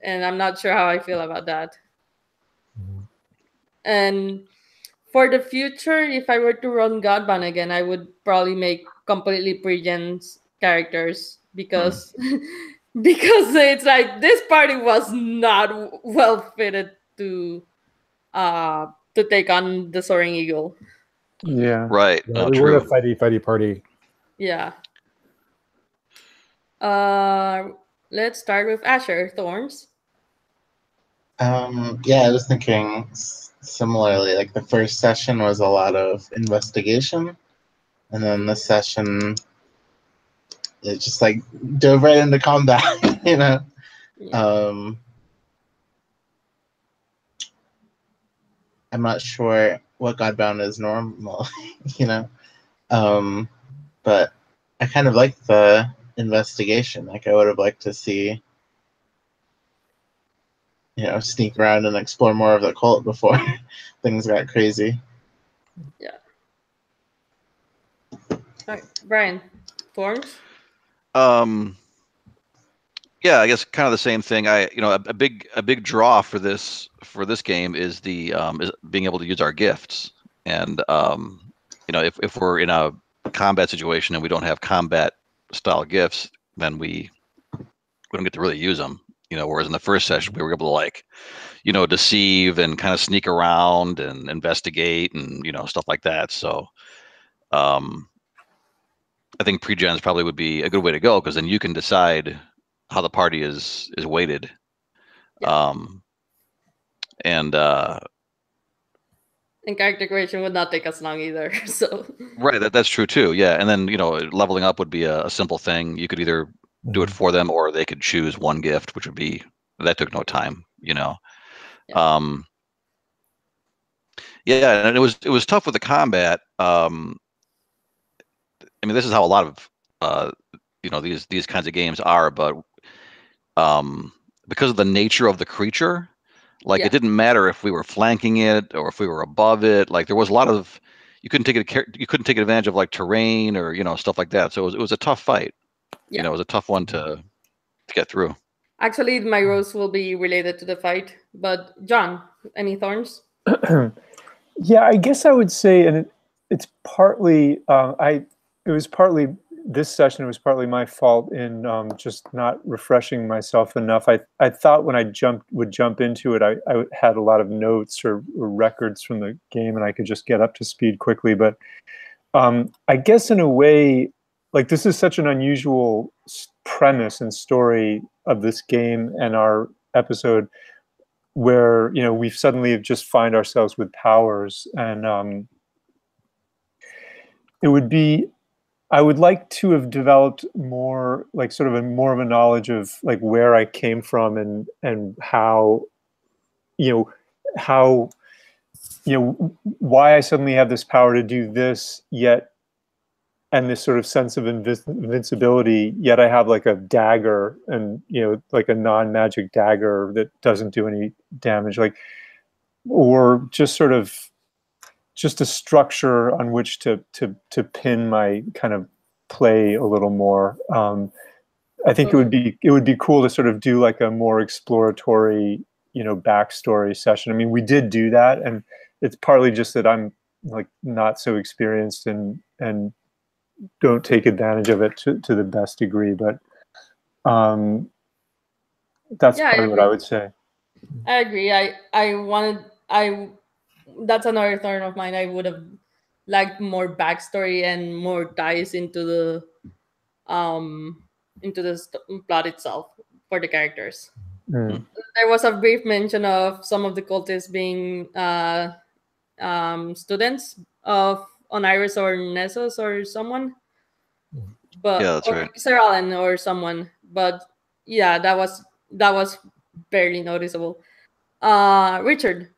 and I'm not sure how I feel about that. And for the future, if I were to run Godbound again, I would probably make completely pre-gens characters because because it's like this party was not well fitted to take on the Soaring Eagle. Yeah. Right. Yeah, No, we true. were a fighty party. Yeah. Let's start with Asher Thorns. Yeah, I was thinking similarly. Like the first session was a lot of investigation, and then this session it just like dove right into combat. You know. Yeah. I'm not sure what Godbound is normal, you know. But I kind of like the investigation. Like I would have liked to see, sneak around and explore more of the cult before things got crazy. Yeah. All right, Brian, Thorns. Yeah, I guess kind of the same thing. A big draw for this game is is being able to use our gifts. And if we're in a combat situation and we don't have combat style gifts, then we don't get to really use them. Whereas in the first session we were able to deceive and kind of sneak around and investigate and stuff like that. So I think pre-gens probably would be a good way to go, because then you can decide how the party is weighted. Yeah. And character creation would not take us long either. So right, that's true too. Yeah, and then leveling up would be a simple thing. You could either do it for them, or they could choose one gift, which would be that took no time. Yeah. Yeah, and it was tough with the combat. I mean, this is how a lot of these kinds of games are, but because of the nature of the creature, like it didn't matter if we were flanking it or if we were above it. Like there was a lot of you couldn't take advantage of like terrain or stuff like that. So it was a tough fight. Yeah. It was a tough one to get through. Actually, my rose will be related to the fight. But John, any Thorns? Yeah, I guess I would say, and it's partly this session was partly my fault in just not refreshing myself enough. I thought when I would jump into it, I had a lot of notes or records from the game, and I could just get up to speed quickly. But I guess in a way, like this is such an unusual premise and story of this game and our episode, where we suddenly just find ourselves with powers, and I would like to have developed more, like sort of more of a knowledge of like where I came from and how why I suddenly have this power to do this, and this sort of sense of invincibility, yet I have like a dagger, and like a non-magic dagger that doesn't do any damage, or just sort of just a structure on which to pin my kind of play a little more. I think it would be cool to sort of do like a more exploratory, backstory session. I mean, we did do that, and it's partly just that I'm like not so experienced and don't take advantage of it to the best degree. But that's probably what I would say. I agree. That's another thorn of mine. I would have liked more backstory and more ties into the plot itself for the characters. Mm. There was a brief mention of some of the cultists being students of Oniris or Nessos or someone, but Yeah, that's right. Sir Alan or someone. But yeah, that was barely noticeable. Richard,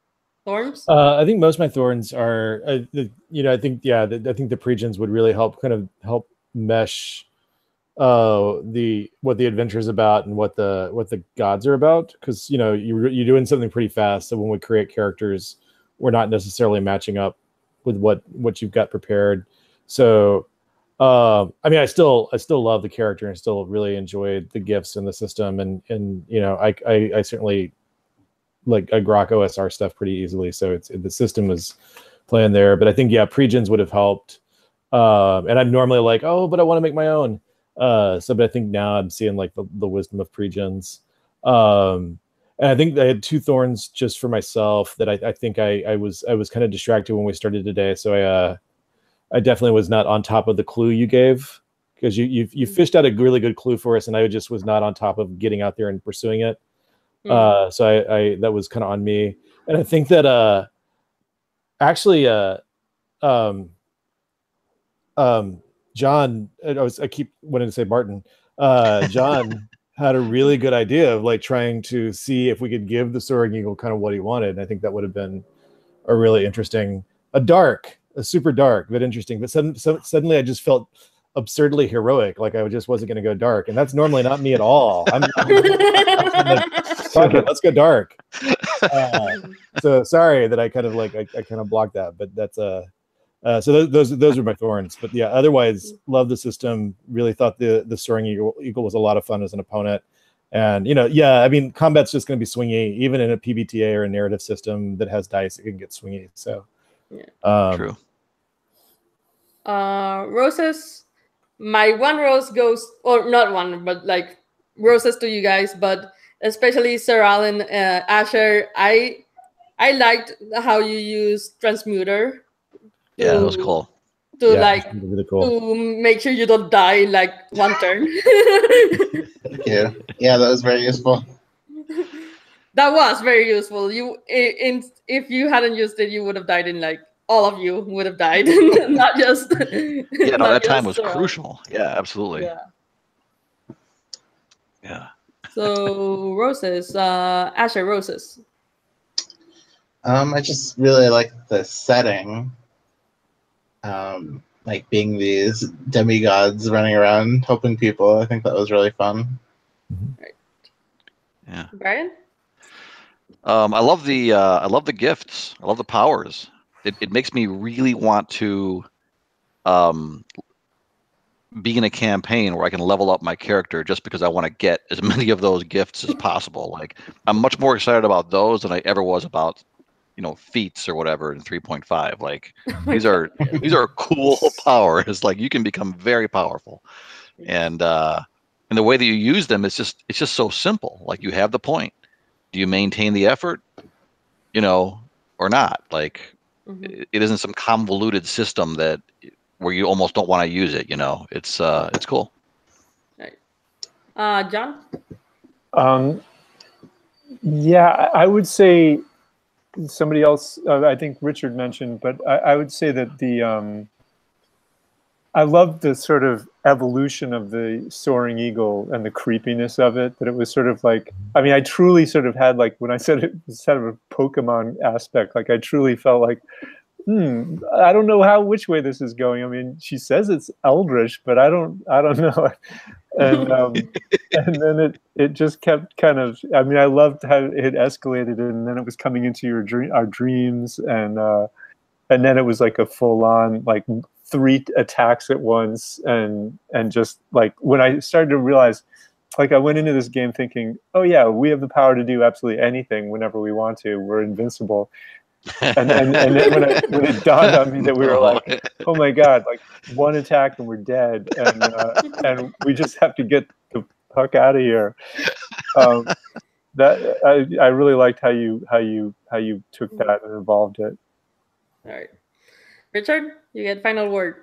thorns. I think most of my thorns are, I think I think the pregens would really help mesh what the adventure is about and what the gods are about, because you're doing something pretty fast, so when we create characters, we're not necessarily matching up with what you've got prepared. So I mean, I still love the character and still really enjoyed the gifts in the system, and I certainly like I grok OSR stuff pretty easily, so the system was playing there. But I think pregens would have helped, and I'm normally like, oh, but I want to make my own. But I think now I'm seeing like the wisdom of pregens. And I think I had two thorns just for myself that I think I was kind of distracted when we started today. So I definitely was not on top of the clue you gave, because you fished out a really good clue for us, and I just was not on top of getting out there and pursuing it. So I that was kind of on me. And I think that actually John, I keep wanting to say Martin. John had a really good idea of like trying to see if we could give the Soaring Eagle kind of what he wanted. And I think that would have been a really interesting, a super dark, but interesting. But suddenly I just felt absurdly heroic, like I just wasn't going to go dark, and that's normally not me at all. I'm fuck it, let's go dark. So sorry that I kind of blocked that, but that's so those are my thorns. But yeah, otherwise love the system. Really thought the Soaring Eagle was a lot of fun as an opponent. And I mean, combat's just going to be swingy, even in a PBTA or a narrative system that has dice. It can get swingy. So True. Roses. My one rose goes, or not one, but like roses to you guys, but especially Sir Alan, Asher. I liked how you used Transmuter. Yeah, that was cool. Really cool. To make sure you don't die in like one turn. Yeah, that was very useful. That was very useful. If you hadn't used it, you would have died in like all of you would have died, not just. Yeah, no, that time was crucial. Yeah, absolutely. Yeah. So roses, Asher, roses. I just really like the setting. Like being these demigods running around helping people. I think that was really fun. Right. Yeah. Brian? I love the gifts. I love the powers. It makes me really want to be in a campaign where I can level up my character just because I want to get as many of those gifts as possible. Like I'm much more excited about those than I ever was about feats or whatever in 3.5. Like these are cool powers. Like you can become very powerful, and the way that you use them it's just so simple. Like you have the point. Do you maintain the effort, or not? Like it isn't some convoluted system where you almost don't want to use it. It's cool. Right. John? Yeah, I would say somebody else, I think Richard mentioned, but I would say that I love the sort of evolution of the Soaring Eagle and the creepiness of it, that it was sort of like, I mean, I truly sort of had like, when I said it was kind of a Pokemon aspect, like I truly felt like, I don't know which way this is going. I mean, she says it's Eldritch, but I don't know. And and then it just kept kind of, I mean, I loved how it escalated, and then it was coming into our dreams, and then it was like a full on like 3 attacks at once, and just like when I started to realize like I went into this game thinking, oh yeah, we have the power to do absolutely anything whenever we want to. We're invincible. And then when it dawned on me that we were like, oh my god, like one attack and we're dead, and we just have to get the fuck out of here. That I really liked how you took that and evolved it. All right, Richard, you get final word.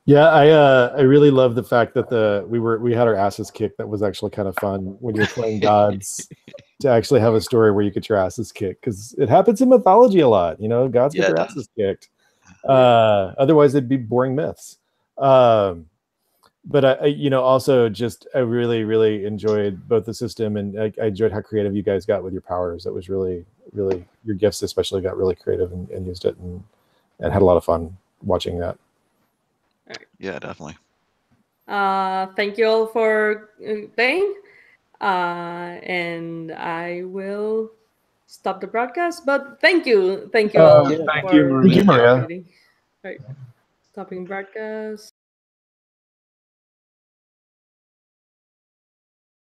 Yeah, I really love the fact that we had our asses kicked. That was actually kind of fun when you're playing gods to actually have a story where you get your asses kicked, because it happens in mythology a lot. You know, gods get their asses kicked. Otherwise, it'd be boring myths. But I also I really enjoyed both the system, and I enjoyed how creative you guys got with your powers. It was really your gifts especially got really creative and used it and had a lot of fun watching that. Yeah, definitely. Thank you all for playing. And I will stop the broadcast. But thank you all. Thank you, Maria. Thank you, Maria. Right. Stopping broadcast.